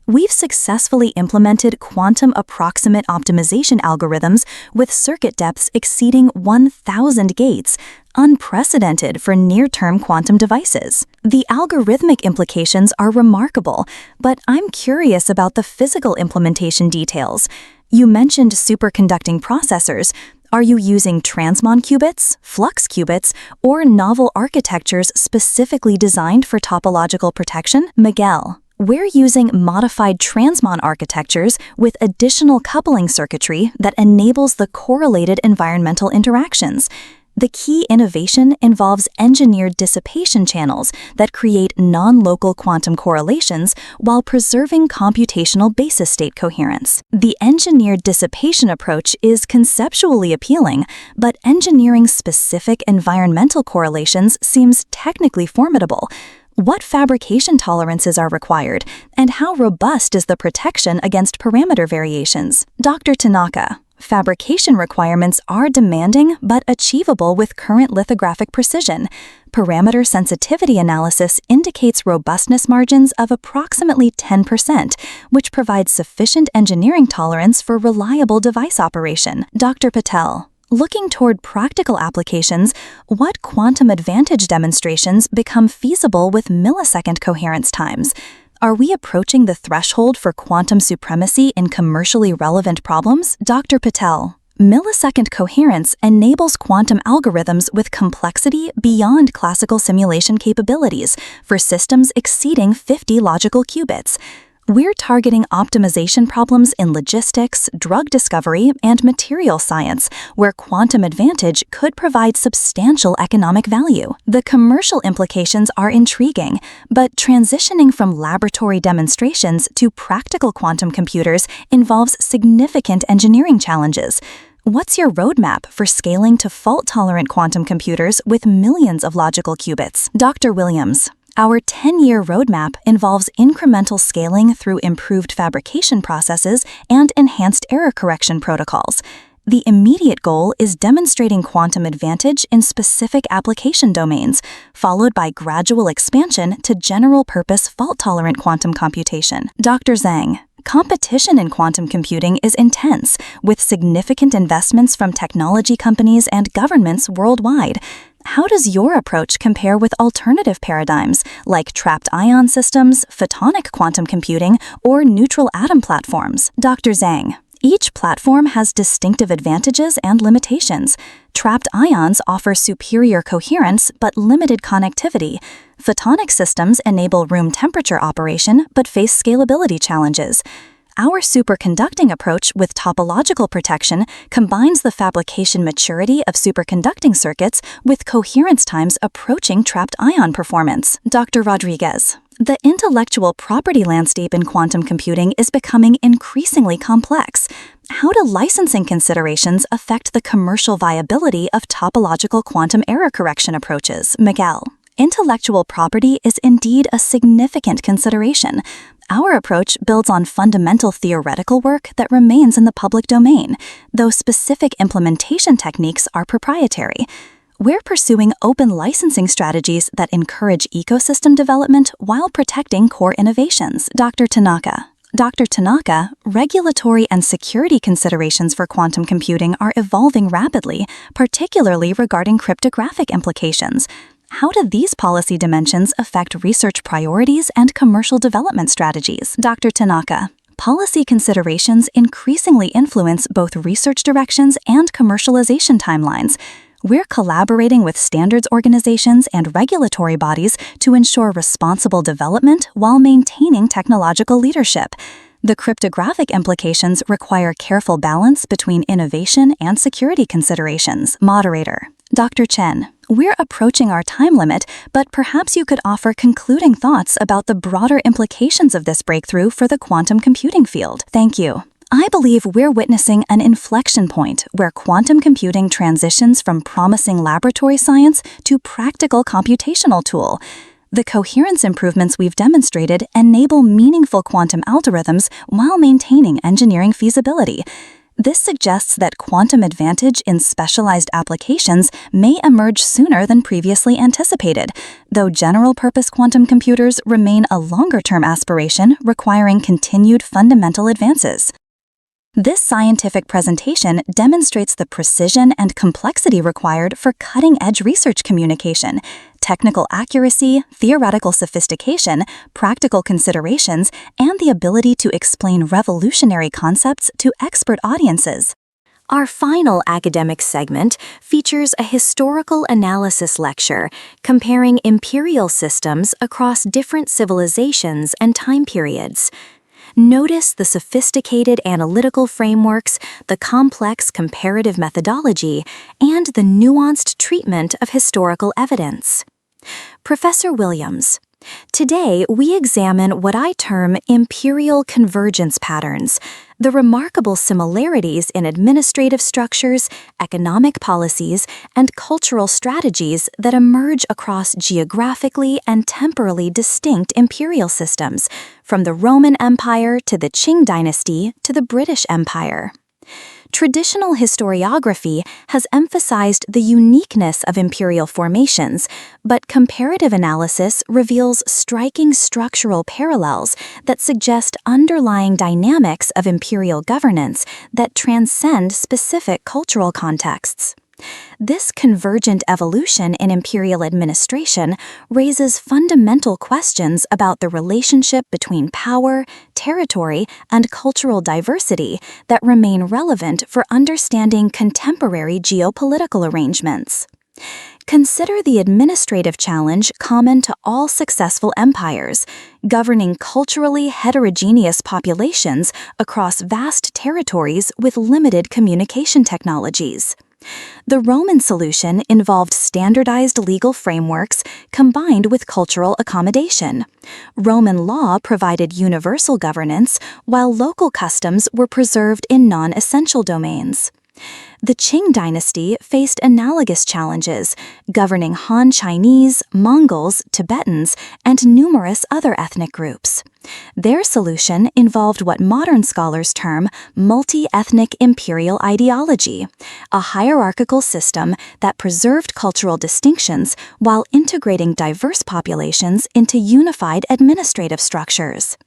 We've successfully implemented quantum approximate optimization algorithms with circuit depths exceeding 1,000 gates, unprecedented for near-term quantum devices. The algorithmic implications are remarkable, but I'm curious about the physical implementation details. You mentioned superconducting processors. Are you using transmon qubits, flux qubits, or novel architectures specifically designed for topological protection? Miguel, we're using modified transmon architectures with additional coupling circuitry that enables the correlated environmental interactions. The key innovation involves engineered dissipation channels that create non-local quantum correlations while preserving computational basis state coherence. The engineered dissipation approach is conceptually appealing, but engineering specific environmental correlations seems technically formidable. What fabrication tolerances are required, and how robust is the protection against parameter variations? Dr. Tanaka, fabrication requirements are demanding but achievable with current lithographic precision. Parameter sensitivity analysis indicates robustness margins of approximately 10%, which provides sufficient engineering tolerance for reliable device operation. Dr. Patel, Looking toward practical applications, what quantum advantage demonstrations become feasible with millisecond coherence times? Are we approaching the threshold for quantum supremacy in commercially relevant problems? Dr. Patel. Millisecond coherence enables quantum algorithms with complexity beyond classical simulation capabilities for systems exceeding 50 logical qubits. We're targeting optimization problems in logistics, drug discovery, and material science, where quantum advantage could provide substantial economic value. The commercial implications are intriguing, but transitioning from laboratory demonstrations to practical quantum computers involves significant engineering challenges. What's your roadmap for scaling to fault-tolerant quantum computers with millions of logical qubits? Dr. Williams. Our 10-year roadmap involves incremental scaling through improved fabrication processes and enhanced error correction protocols. The immediate goal is demonstrating quantum advantage in specific application domains, followed by gradual expansion to general-purpose fault-tolerant quantum computation. Dr. Zhang. Competition in quantum computing is intense, with significant investments from technology companies and governments worldwide. How does your approach compare with alternative paradigms like trapped ion systems, photonic quantum computing, or neutral atom platforms? Dr. Zhang. Each platform has distinctive advantages and limitations. Trapped ions offer superior coherence but limited connectivity. Photonic systems enable room temperature operation but face scalability challenges. Our superconducting approach with topological protection combines the fabrication maturity of superconducting circuits with coherence times approaching trapped ion performance. Dr. Rodriguez. The intellectual property landscape in quantum computing is becoming increasingly complex. How do licensing considerations affect the commercial viability of topological quantum error correction approaches? Miguel. Intellectual property is indeed a significant consideration. Our approach builds on fundamental theoretical work that remains in the public domain, though specific implementation techniques are proprietary. We're pursuing open licensing strategies that encourage ecosystem development while protecting core innovations. Dr. Tanaka. Dr. Tanaka, regulatory and security considerations for quantum computing are evolving rapidly, particularly regarding cryptographic implications. How do these policy dimensions affect research priorities and commercial development strategies? Dr. Tanaka. Policy considerations increasingly influence both research directions and commercialization timelines. We're collaborating with standards organizations and regulatory bodies to ensure responsible development while maintaining technological leadership. The cryptographic implications require careful balance between innovation and security considerations. Moderator. Dr. Chen. We're approaching our time limit, but perhaps you could offer concluding thoughts about the broader implications of this breakthrough for the quantum computing field. Thank you. I believe we're witnessing an inflection point where quantum computing transitions from promising laboratory science to practical computational tool. The coherence improvements we've demonstrated enable meaningful quantum algorithms while maintaining engineering feasibility. This suggests that quantum advantage in specialized applications may emerge sooner than previously anticipated, though general-purpose quantum computers remain a longer-term aspiration requiring continued fundamental advances. This scientific presentation demonstrates the precision and complexity required for cutting-edge research communication, technical accuracy, theoretical sophistication, practical considerations, and the ability to explain revolutionary concepts to expert audiences. Our final academic segment features a historical analysis lecture comparing imperial systems across different civilizations and time periods. Notice the sophisticated analytical frameworks, the complex comparative methodology, and the nuanced treatment of historical evidence. Professor Williams. Today, we examine what I term imperial convergence patterns, the remarkable similarities in administrative structures, economic policies, and cultural strategies that emerge across geographically and temporally distinct imperial systems, from the Roman Empire to the Qing dynasty to the British Empire. Traditional historiography has emphasized the uniqueness of imperial formations, but comparative analysis reveals striking structural parallels that suggest underlying dynamics of imperial governance that transcend specific cultural contexts. This convergent evolution in imperial administration raises fundamental questions about the relationship between power, territory, and cultural diversity that remain relevant for understanding contemporary geopolitical arrangements. Consider the administrative challenge common to all successful empires, governing culturally heterogeneous populations across vast territories with limited communication technologies. The Roman solution involved standardized legal frameworks combined with cultural accommodation. Roman law provided universal governance, while local customs were preserved in non-essential domains. The Qing dynasty faced analogous challenges, governing Han Chinese, Mongols, Tibetans, and numerous other ethnic groups. Their solution involved what modern scholars term multi-ethnic imperial ideology, a hierarchical system that preserved cultural distinctions while integrating diverse populations into unified administrative structures.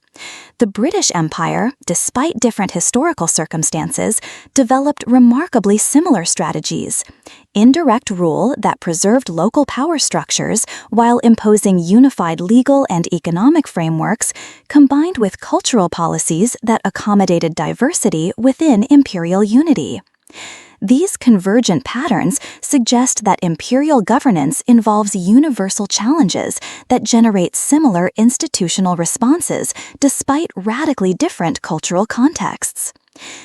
The British Empire, despite different historical circumstances, developed remarkably similar strategies. Indirect rule that preserved local power structures while imposing unified legal and economic frameworks, combined with cultural policies that accommodated diversity within imperial unity. These convergent patterns suggest that imperial governance involves universal challenges that generate similar institutional responses despite radically different cultural contexts.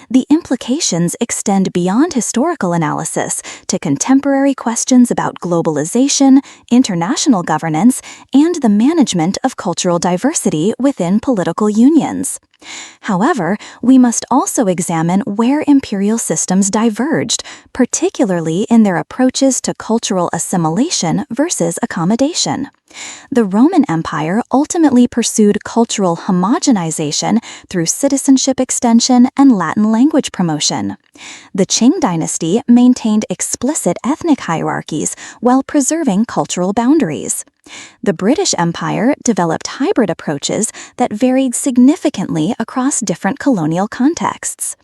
The implications extend beyond historical analysis to contemporary questions about globalization, international governance, and the management of cultural diversity within political unions. However, we must also examine where imperial systems diverged, particularly in their approaches to cultural assimilation versus accommodation. The Roman Empire ultimately pursued cultural homogenization through citizenship extension and Latin language promotion. The Qing dynasty maintained explicit ethnic hierarchies while preserving cultural boundaries. The British Empire developed hybrid approaches that varied significantly across different colonial contexts.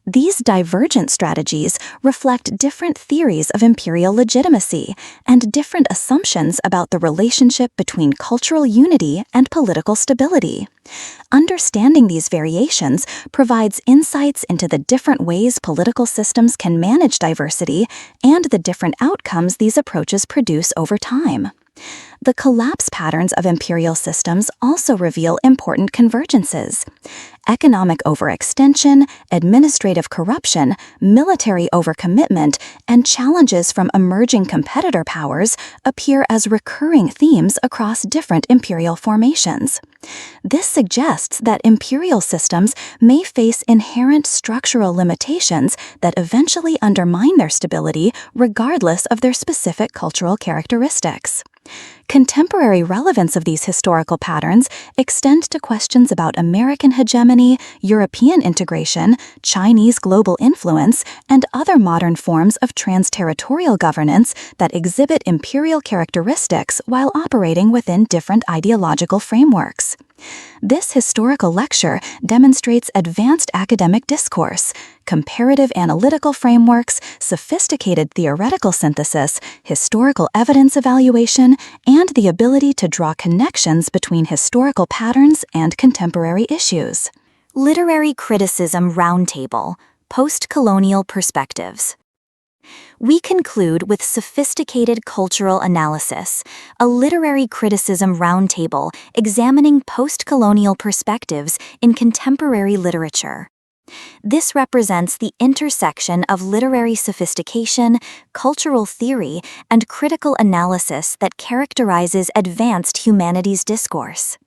These divergent strategies reflect different theories of imperial legitimacy and different assumptions about the relationship between cultural unity and political stability. Understanding these variations provides insights into the different ways political systems can manage diversity and the different outcomes these approaches produce over time. The collapse patterns of imperial systems also reveal important convergences. Economic overextension, administrative corruption, military overcommitment, and challenges from emerging competitor powers appear as recurring themes across different imperial formations. This suggests that imperial systems may face inherent structural limitations that eventually undermine their stability regardless of their specific cultural characteristics. Contemporary relevance of these historical patterns extend to questions about American hegemony, European integration, Chinese global influence, and other modern forms of trans-territorial governance that exhibit imperial characteristics while operating within different ideological frameworks. This historical lecture demonstrates advanced academic discourse, comparative analytical frameworks, sophisticated theoretical synthesis, historical evidence evaluation, and the ability to draw connections between historical patterns and contemporary issues. Literary Criticism Roundtable: Post-Colonial Perspectives. We conclude with Sophisticated Cultural Analysis, a literary criticism roundtable examining post-colonial perspectives in contemporary literature. This represents the intersection of literary sophistication, cultural theory, and critical analysis that characterizes advanced humanities discourse.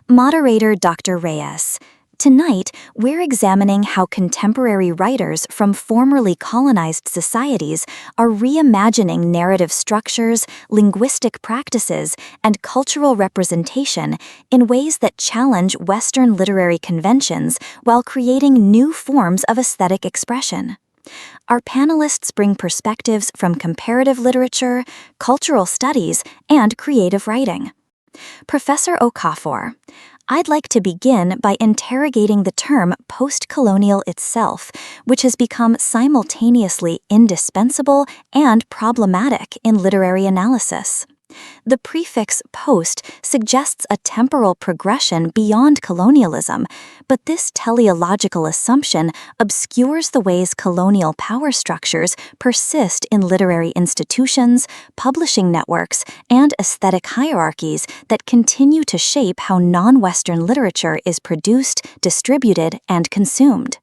Moderator Dr. Reyes. Tonight, we're examining how contemporary writers from formerly colonized societies are reimagining narrative structures, linguistic practices, and cultural representation in ways that challenge Western literary conventions while creating new forms of aesthetic expression. Our panelists bring perspectives from comparative literature, cultural studies, and creative writing. Professor Okafor, I'd like to begin by interrogating the term post-colonial itself, which has become simultaneously indispensable and problematic in literary analysis. The prefix post suggests a temporal progression beyond colonialism, but this teleological assumption obscures the ways colonial power structures persist in literary institutions, publishing networks, and aesthetic hierarchies that continue to shape how non-Western literature is produced, distributed, and consumed.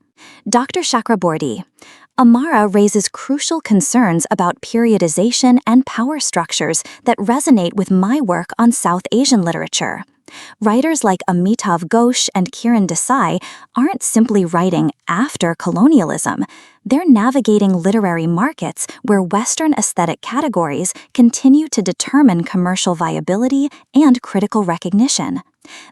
Dr. Chakraborty, Amara raises crucial concerns about periodization and power structures that resonate with my work on South Asian literature. Writers like Amitav Ghosh and Kiran Desai aren't simply writing after colonialism. They're navigating literary markets where Western aesthetic categories continue to determine commercial viability and critical recognition.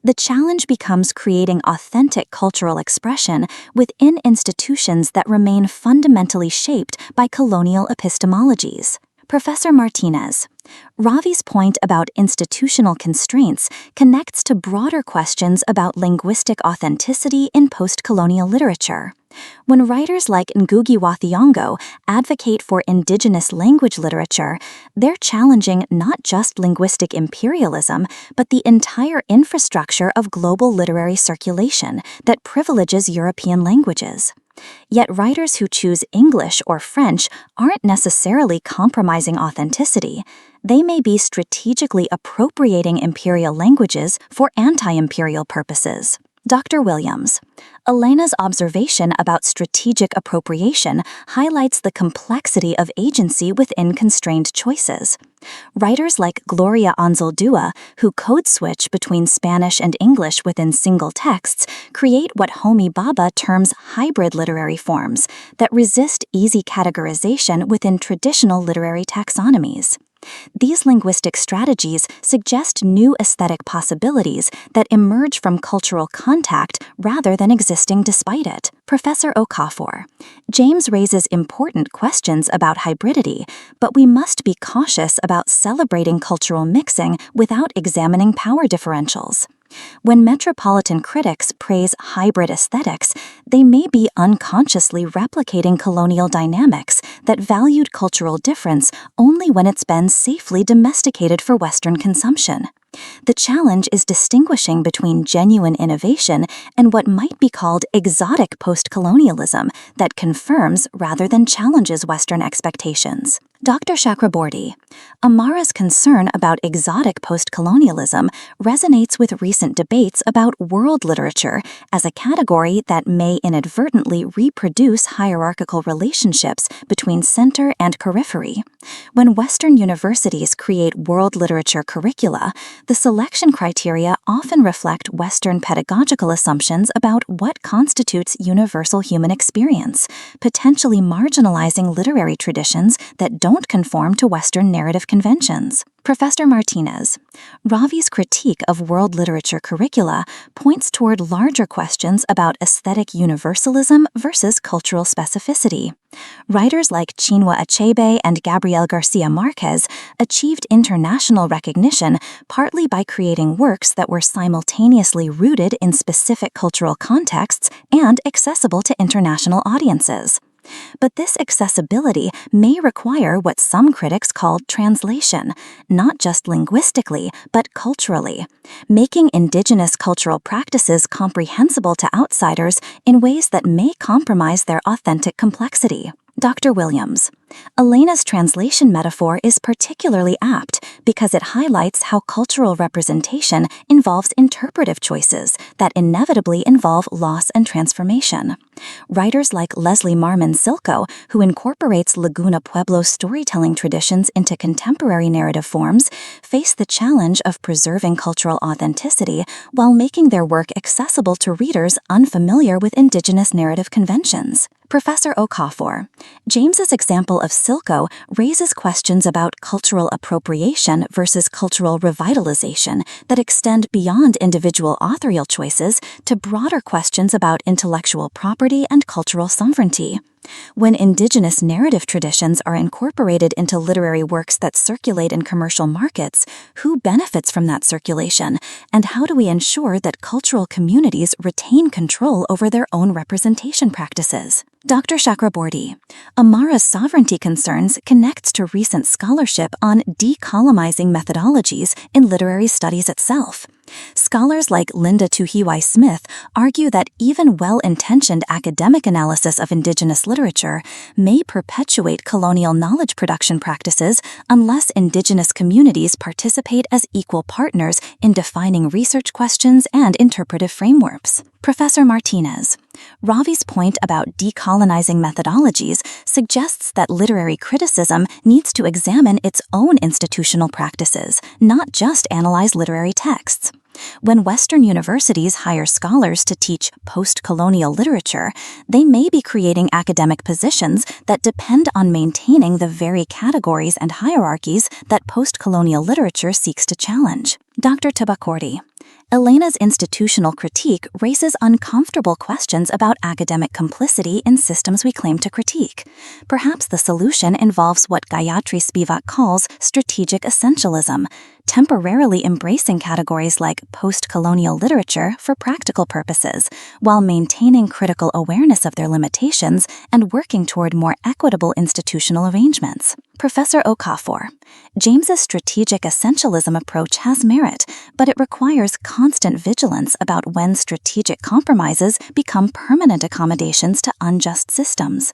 The challenge becomes creating authentic cultural expression within institutions that remain fundamentally shaped by colonial epistemologies. Professor Martinez, Ravi's point about institutional constraints connects to broader questions about linguistic authenticity in post-colonial literature. When writers like Ngugi wa Thiong'o advocate for indigenous language literature, they're challenging not just linguistic imperialism, but the entire infrastructure of global literary circulation that privileges European languages. Yet writers who choose English or French aren't necessarily compromising authenticity. They may be strategically appropriating imperial languages for anti-imperial purposes. Dr. Williams, Elena's observation about strategic appropriation highlights the complexity of agency within constrained choices. Writers like Gloria Anzaldúa, who code-switch between Spanish and English within single texts, create what Homi Bhabha terms hybrid literary forms that resist easy categorization within traditional literary taxonomies. These linguistic strategies suggest new aesthetic possibilities that emerge from cultural contact rather than existing despite it. Professor Okafor, James raises important questions about hybridity, but we must be cautious about celebrating cultural mixing without examining power differentials. When metropolitan critics praise hybrid aesthetics, they may be unconsciously replicating colonial dynamics that valued cultural difference only when it's been safely domesticated for Western consumption. The challenge is distinguishing between genuine innovation and what might be called exotic post-colonialism that confirms rather than challenges Western expectations. Dr. Chakraborty, Amara's concern about exotic post-colonialism resonates with recent debates about world literature as a category that may inadvertently reproduce hierarchical relationships between center and periphery. When Western universities create world literature curricula, the selection criteria often reflect Western pedagogical assumptions about what constitutes universal human experience, potentially marginalizing literary traditions that don't conform to Western narrative conventions. Professor Martinez, Ravi's critique of world literature curricula points toward larger questions about aesthetic universalism versus cultural specificity. Writers like Chinua Achebe and Gabriel Garcia Marquez achieved international recognition partly by creating works that were simultaneously rooted in specific cultural contexts and accessible to international audiences. But this accessibility may require what some critics called translation, not just linguistically, but culturally, making indigenous cultural practices comprehensible to outsiders in ways that may compromise their authentic complexity. Dr. Williams, Elena's translation metaphor is particularly apt because it highlights how cultural representation involves interpretive choices that inevitably involve loss and transformation. Writers like Leslie Marmon Silko, who incorporates Laguna Pueblo storytelling traditions into contemporary narrative forms, face the challenge of preserving cultural authenticity while making their work accessible to readers unfamiliar with indigenous narrative conventions. Professor Okafor, James's example of Silko raises questions about cultural appropriation versus cultural revitalization that extend beyond individual authorial choices to broader questions about intellectual property and cultural sovereignty. When indigenous narrative traditions are incorporated into literary works that circulate in commercial markets, who benefits from that circulation, and how do we ensure that cultural communities retain control over their own representation practices? Dr. Chakraborty, Amara's sovereignty concerns connects to recent scholarship on decolonizing methodologies in literary studies itself. Scholars like Linda Tuhiwai Smith argue that even well-intentioned academic analysis of indigenous literature may perpetuate colonial knowledge production practices unless indigenous communities participate as equal partners in defining research questions and interpretive frameworks. Professor Martinez, Ravi's point about decolonizing methodologies suggests that literary criticism needs to examine its own institutional practices, not just analyze literary texts. When Western universities hire scholars to teach post-colonial literature, they may be creating academic positions that depend on maintaining the very categories and hierarchies that post-colonial literature seeks to challenge. Dr. Tabakorti, Elena's institutional critique raises uncomfortable questions about academic complicity in systems we claim to critique. Perhaps the solution involves what Gayatri Spivak calls strategic essentialism, temporarily embracing categories like post-colonial literature for practical purposes, while maintaining critical awareness of their limitations and working toward more equitable institutional arrangements. Professor Okafor, James's strategic essentialism approach has merit, but it requires constant vigilance about when strategic compromises become permanent accommodations to unjust systems.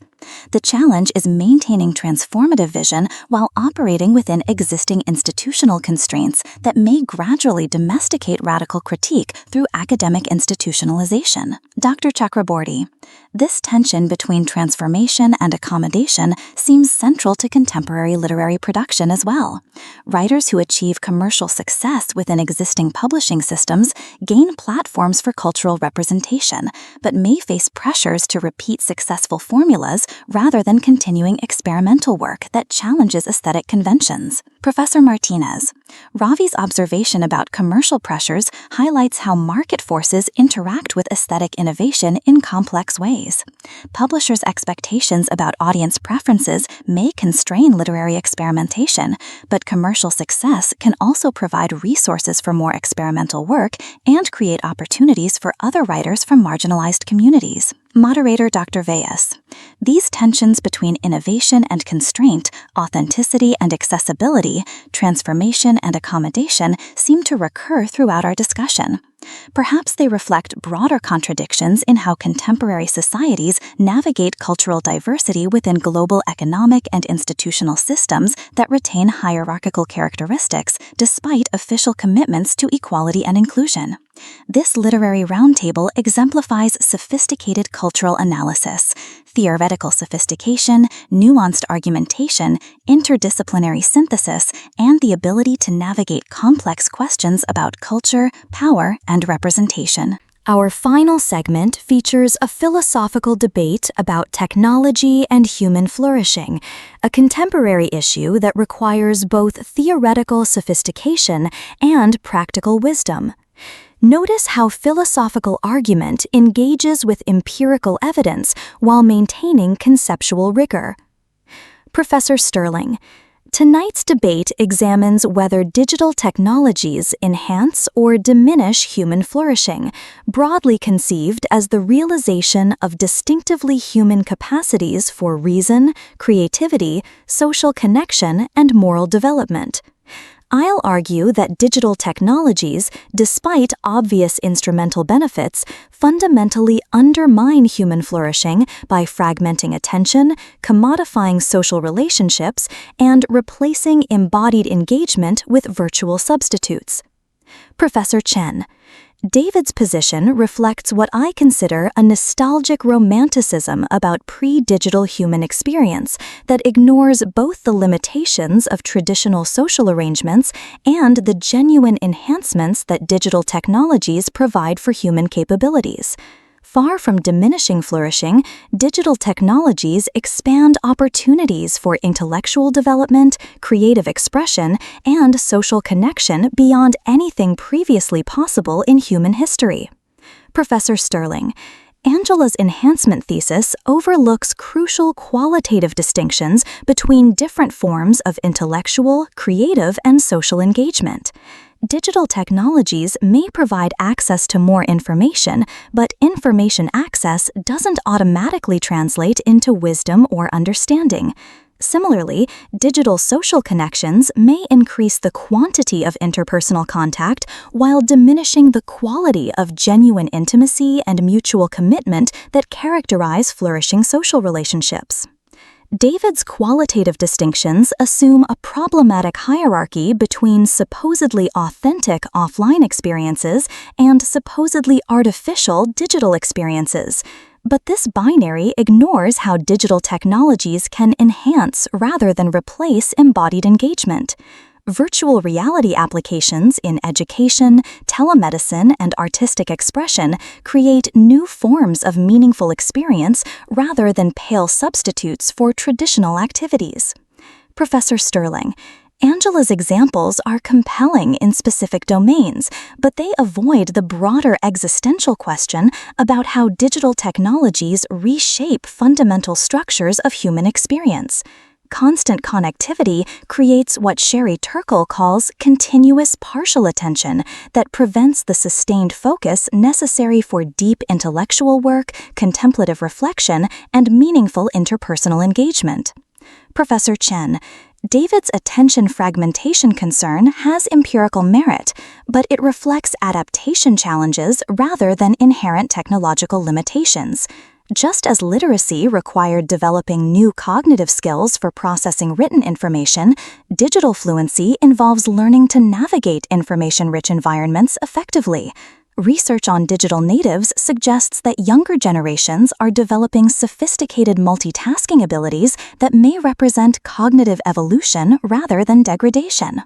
The challenge is maintaining transformative vision while operating within existing institutional constraints that may gradually domesticate radical critique through academic institutionalization. Dr. Chakraborty, this tension between transformation and accommodation seems central to contemporary literary production as well. Writers who achieve commercial success within existing publishing systems gain platforms for cultural representation, but may face pressures to repeat successful formulas rather than continuing experimental work that challenges aesthetic conventions. Professor Martinez, Ravi's observation about commercial pressures highlights how market forces interact with aesthetic innovation in complex ways. Publishers' expectations about audience preferences may constrain literary experimentation, but commercial success can also provide resources for more experimental work and create opportunities for other writers from marginalized communities. Moderator Dr. Veyes, these tensions between innovation and constraint, authenticity and accessibility, transformation and accommodation seem to recur throughout our discussion. Perhaps they reflect broader contradictions in how contemporary societies navigate cultural diversity within global economic and institutional systems that retain hierarchical characteristics despite official commitments to equality and inclusion. This literary roundtable exemplifies sophisticated cultural analysis, theoretical sophistication, nuanced argumentation, interdisciplinary synthesis, and the ability to navigate complex questions about culture, power, and representation. Our final segment features a philosophical debate about technology and human flourishing, a contemporary issue that requires both theoretical sophistication and practical wisdom. Notice how philosophical argument engages with empirical evidence while maintaining conceptual rigor. Professor Sterling, tonight's debate examines whether digital technologies enhance or diminish human flourishing, broadly conceived as the realization of distinctively human capacities for reason, creativity, social connection, and moral development. I'll argue that digital technologies, despite obvious instrumental benefits, fundamentally undermine human flourishing by fragmenting attention, commodifying social relationships, and replacing embodied engagement with virtual substitutes. Professor Chen, David's position reflects what I consider a nostalgic romanticism about pre-digital human experience that ignores both the limitations of traditional social arrangements and the genuine enhancements that digital technologies provide for human capabilities. Far from diminishing flourishing, digital technologies expand opportunities for intellectual development, creative expression, and social connection beyond anything previously possible in human history. Professor Sterling, Angela's enhancement thesis overlooks crucial qualitative distinctions between different forms of intellectual, creative, and social engagement. Digital technologies may provide access to more information, but information access doesn't automatically translate into wisdom or understanding. Similarly, digital social connections may increase the quantity of interpersonal contact while diminishing the quality of genuine intimacy and mutual commitment that characterize flourishing social relationships. David's qualitative distinctions assume a problematic hierarchy between supposedly authentic offline experiences and supposedly artificial digital experiences. But this binary ignores how digital technologies can enhance rather than replace embodied engagement. Virtual reality applications in education, telemedicine, and artistic expression create new forms of meaningful experience rather than pale substitutes for traditional activities. Professor Sterling, Angela's examples are compelling in specific domains, but they avoid the broader existential question about how digital technologies reshape fundamental structures of human experience. Constant connectivity creates what Sherry Turkle calls continuous partial attention that prevents the sustained focus necessary for deep intellectual work, contemplative reflection, and meaningful interpersonal engagement. Professor Chen, David's attention fragmentation concern has empirical merit, but it reflects adaptation challenges rather than inherent technological limitations. Just as literacy required developing new cognitive skills for processing written information, digital fluency involves learning to navigate information-rich environments effectively. Research on digital natives suggests that younger generations are developing sophisticated multitasking abilities that may represent cognitive evolution rather than degradation.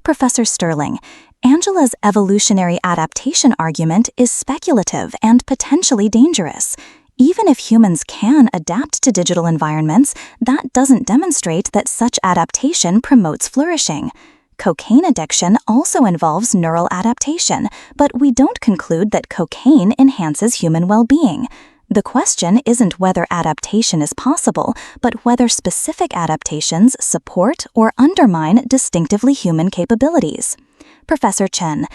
Professor Sterling, Angela's evolutionary adaptation argument is speculative and potentially dangerous. Even if humans can adapt to digital environments, that doesn't demonstrate that such adaptation promotes flourishing. Cocaine addiction also involves neural adaptation, but we don't conclude that cocaine enhances human well-being. The question isn't whether adaptation is possible, but whether specific adaptations support or undermine distinctively human capabilities. Professor Chen,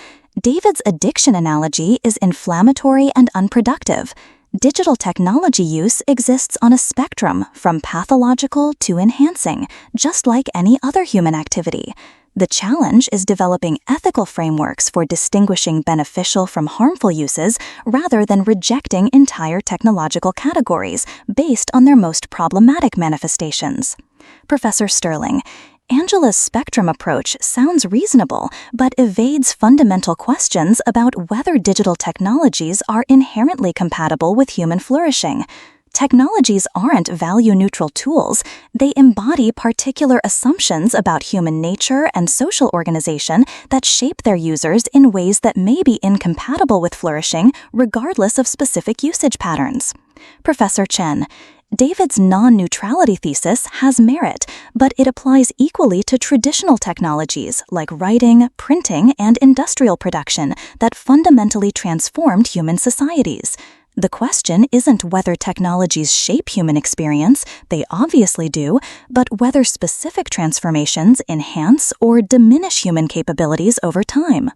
David's addiction analogy is inflammatory and unproductive. Digital technology use exists on a spectrum from pathological to enhancing, just like any other human activity. The challenge is developing ethical frameworks for distinguishing beneficial from harmful uses rather than rejecting entire technological categories based on their most problematic manifestations. Professor Sterling, Angela's spectrum approach sounds reasonable, but evades fundamental questions about whether digital technologies are inherently compatible with human flourishing. Technologies aren't value-neutral tools. They embody particular assumptions about human nature and social organization that shape their users in ways that may be incompatible with flourishing, regardless of specific usage patterns. Professor Chen, David's non-neutrality thesis has merit, but it applies equally to traditional technologies like writing, printing, and industrial production that fundamentally transformed human societies. The question isn't whether technologies shape human experience, they obviously do, but whether specific transformations enhance or diminish human capabilities over time.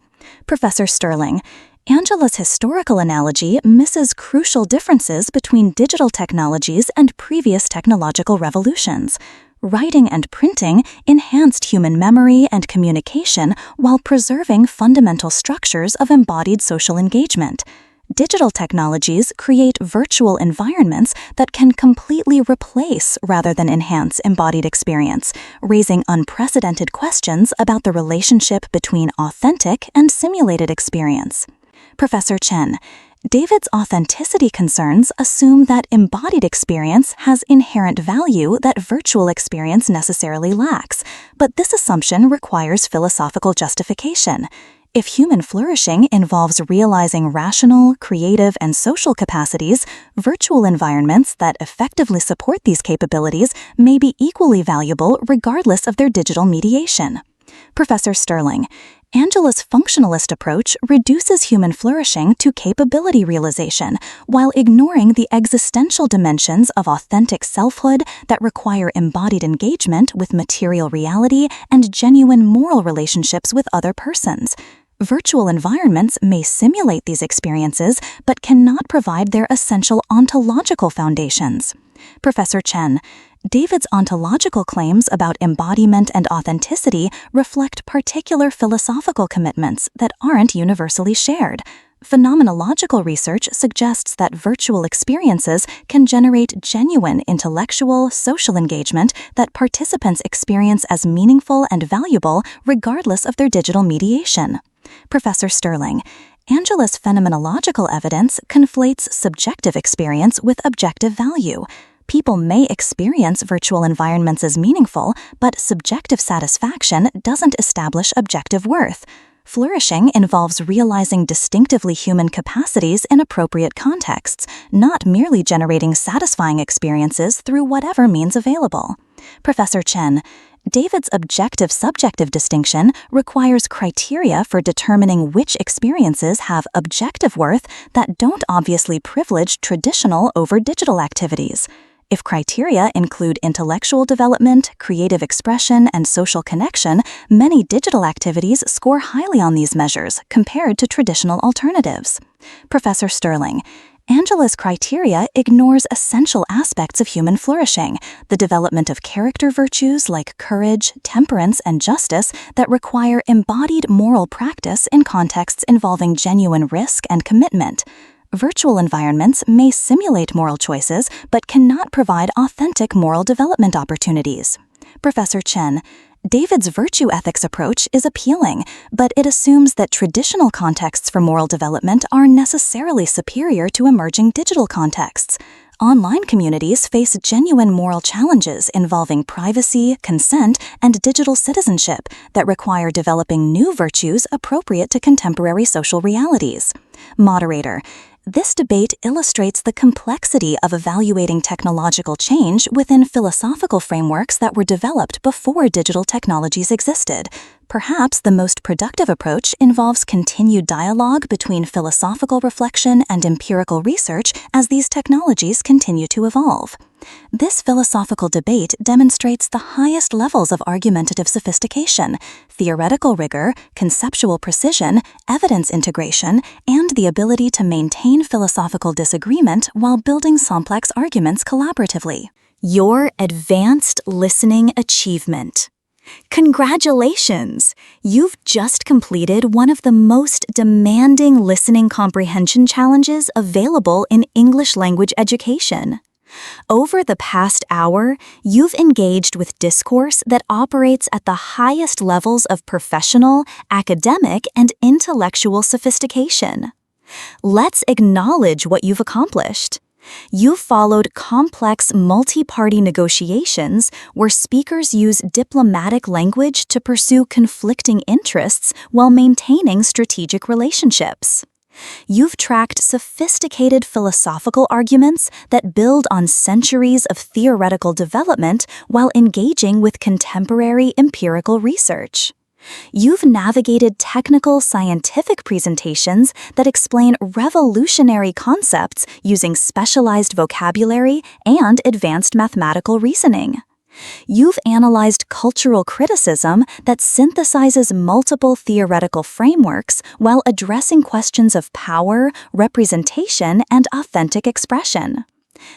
Professor Sterling, Angela's historical analogy misses crucial differences between digital technologies and previous technological revolutions. Writing and printing enhanced human memory and communication while preserving fundamental structures of embodied social engagement. Digital technologies create virtual environments that can completely replace rather than enhance embodied experience, raising unprecedented questions about the relationship between authentic and simulated experience. Professor Chen, David's authenticity concerns assume that embodied experience has inherent value that virtual experience necessarily lacks, but this assumption requires philosophical justification. If human flourishing involves realizing rational, creative, and social capacities, virtual environments that effectively support these capabilities may be equally valuable regardless of their digital mediation. Professor Sterling, Angela's functionalist approach reduces human flourishing to capability realization while ignoring the existential dimensions of authentic selfhood that require embodied engagement with material reality and genuine moral relationships with other persons. Virtual environments may simulate these experiences but cannot provide their essential ontological foundations. Professor Chen, David's ontological claims about embodiment and authenticity reflect particular philosophical commitments that aren't universally shared. Phenomenological research suggests that virtual experiences can generate genuine intellectual, social engagement that participants experience as meaningful and valuable regardless of their digital mediation. Professor Sterling, Angela's phenomenological evidence conflates subjective experience with objective value. People may experience virtual environments as meaningful, but subjective satisfaction doesn't establish objective worth. Flourishing involves realizing distinctively human capacities in appropriate contexts, not merely generating satisfying experiences through whatever means available. Professor Chen, David's objective-subjective distinction requires criteria for determining which experiences have objective worth that don't obviously privilege traditional over digital activities. If criteria include intellectual development, creative expression, and social connection, many digital activities score highly on these measures compared to traditional alternatives. Professor Sterling, Angela's criteria ignores essential aspects of human flourishing, the development of character virtues like courage, temperance, and justice that require embodied moral practice in contexts involving genuine risk and commitment. Virtual environments may simulate moral choices but cannot provide authentic moral development opportunities. Professor Chen, David's virtue ethics approach is appealing, but it assumes that traditional contexts for moral development are necessarily superior to emerging digital contexts. Online communities face genuine moral challenges involving privacy, consent, and digital citizenship that require developing new virtues appropriate to contemporary social realities. Moderator, this debate illustrates the complexity of evaluating technological change within philosophical frameworks that were developed before digital technologies existed. Perhaps the most productive approach involves continued dialogue between philosophical reflection and empirical research as these technologies continue to evolve. This philosophical debate demonstrates the highest levels of argumentative sophistication, theoretical rigor, conceptual precision, evidence integration, and the ability to maintain philosophical disagreement while building complex arguments collaboratively. Your advanced listening achievement. Congratulations! You've just completed one of the most demanding listening comprehension challenges available in English language education. Over the past hour, you've engaged with discourse that operates at the highest levels of professional, academic, and intellectual sophistication. Let's acknowledge what you've accomplished. You've followed complex multi-party negotiations where speakers use diplomatic language to pursue conflicting interests while maintaining strategic relationships. You've tracked sophisticated philosophical arguments that build on centuries of theoretical development while engaging with contemporary empirical research. You've navigated technical scientific presentations that explain revolutionary concepts using specialized vocabulary and advanced mathematical reasoning. You've analyzed cultural criticism that synthesizes multiple theoretical frameworks while addressing questions of power, representation, and authentic expression.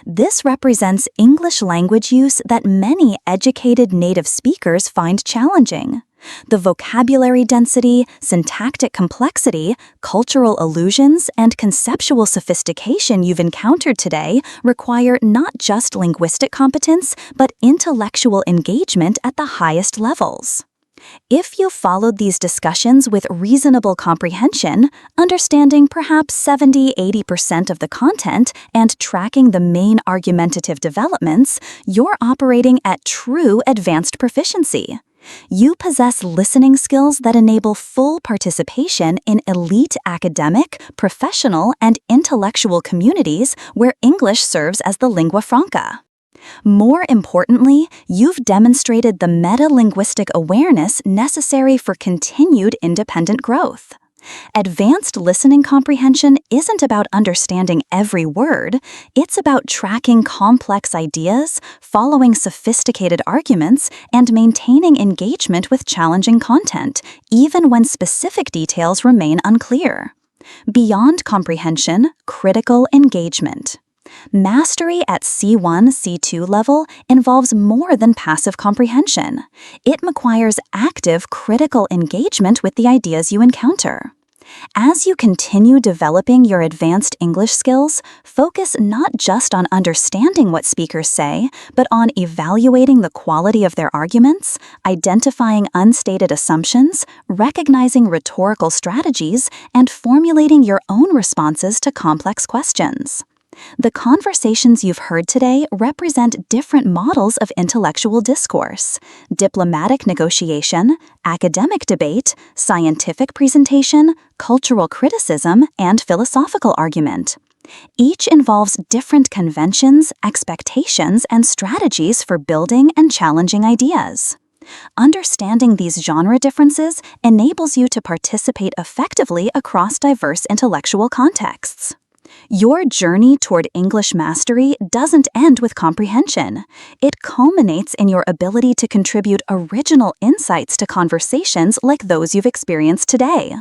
This represents English language use that many educated native speakers find challenging. The vocabulary density, syntactic complexity, cultural allusions, and conceptual sophistication you've encountered today require not just linguistic competence, but intellectual engagement at the highest levels. If you followed these discussions with reasonable comprehension, understanding perhaps 70–80% of the content and tracking the main argumentative developments, you're operating at true advanced proficiency. You possess listening skills that enable full participation in elite academic, professional, and intellectual communities where English serves as the lingua franca. More importantly, you've demonstrated the meta-linguistic awareness necessary for continued independent growth. Advanced listening comprehension isn't about understanding every word, it's about tracking complex ideas, following sophisticated arguments, and maintaining engagement with challenging content, even when specific details remain unclear. Beyond comprehension, critical engagement. Mastery at C1, C2 level involves more than passive comprehension. It requires active, critical engagement with the ideas you encounter. As you continue developing your advanced English skills, focus not just on understanding what speakers say, but on evaluating the quality of their arguments, identifying unstated assumptions, recognizing rhetorical strategies, and formulating your own responses to complex questions. The conversations you've heard today represent different models of intellectual discourse: diplomatic negotiation, academic debate, scientific presentation, cultural criticism, and philosophical argument. Each involves different conventions, expectations, and strategies for building and challenging ideas. Understanding these genre differences enables you to participate effectively across diverse intellectual contexts. Your journey toward English mastery doesn't end with comprehension. It culminates in your ability to contribute original insights to conversations like those you've experienced today.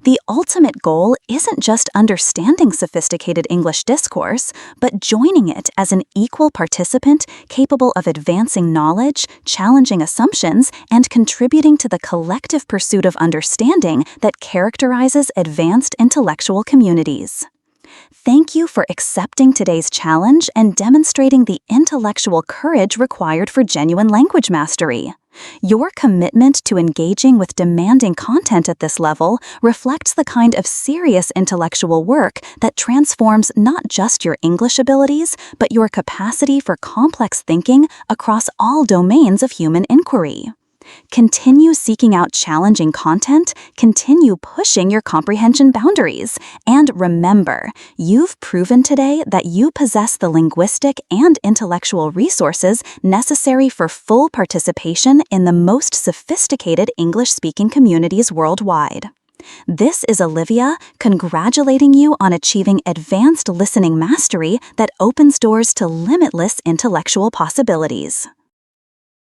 The ultimate goal isn't just understanding sophisticated English discourse, but joining it as an equal participant capable of advancing knowledge, challenging assumptions, and contributing to the collective pursuit of understanding that characterizes advanced intellectual communities. Thank you for accepting today's challenge and demonstrating the intellectual courage required for genuine language mastery. Your commitment to engaging with demanding content at this level reflects the kind of serious intellectual work that transforms not just your English abilities, but your capacity for complex thinking across all domains of human inquiry. Continue seeking out challenging content, continue pushing your comprehension boundaries, and remember, you've proven today that you possess the linguistic and intellectual resources necessary for full participation in the most sophisticated English-speaking communities worldwide. This is Olivia, congratulating you on achieving advanced listening mastery that opens doors to limitless intellectual possibilities.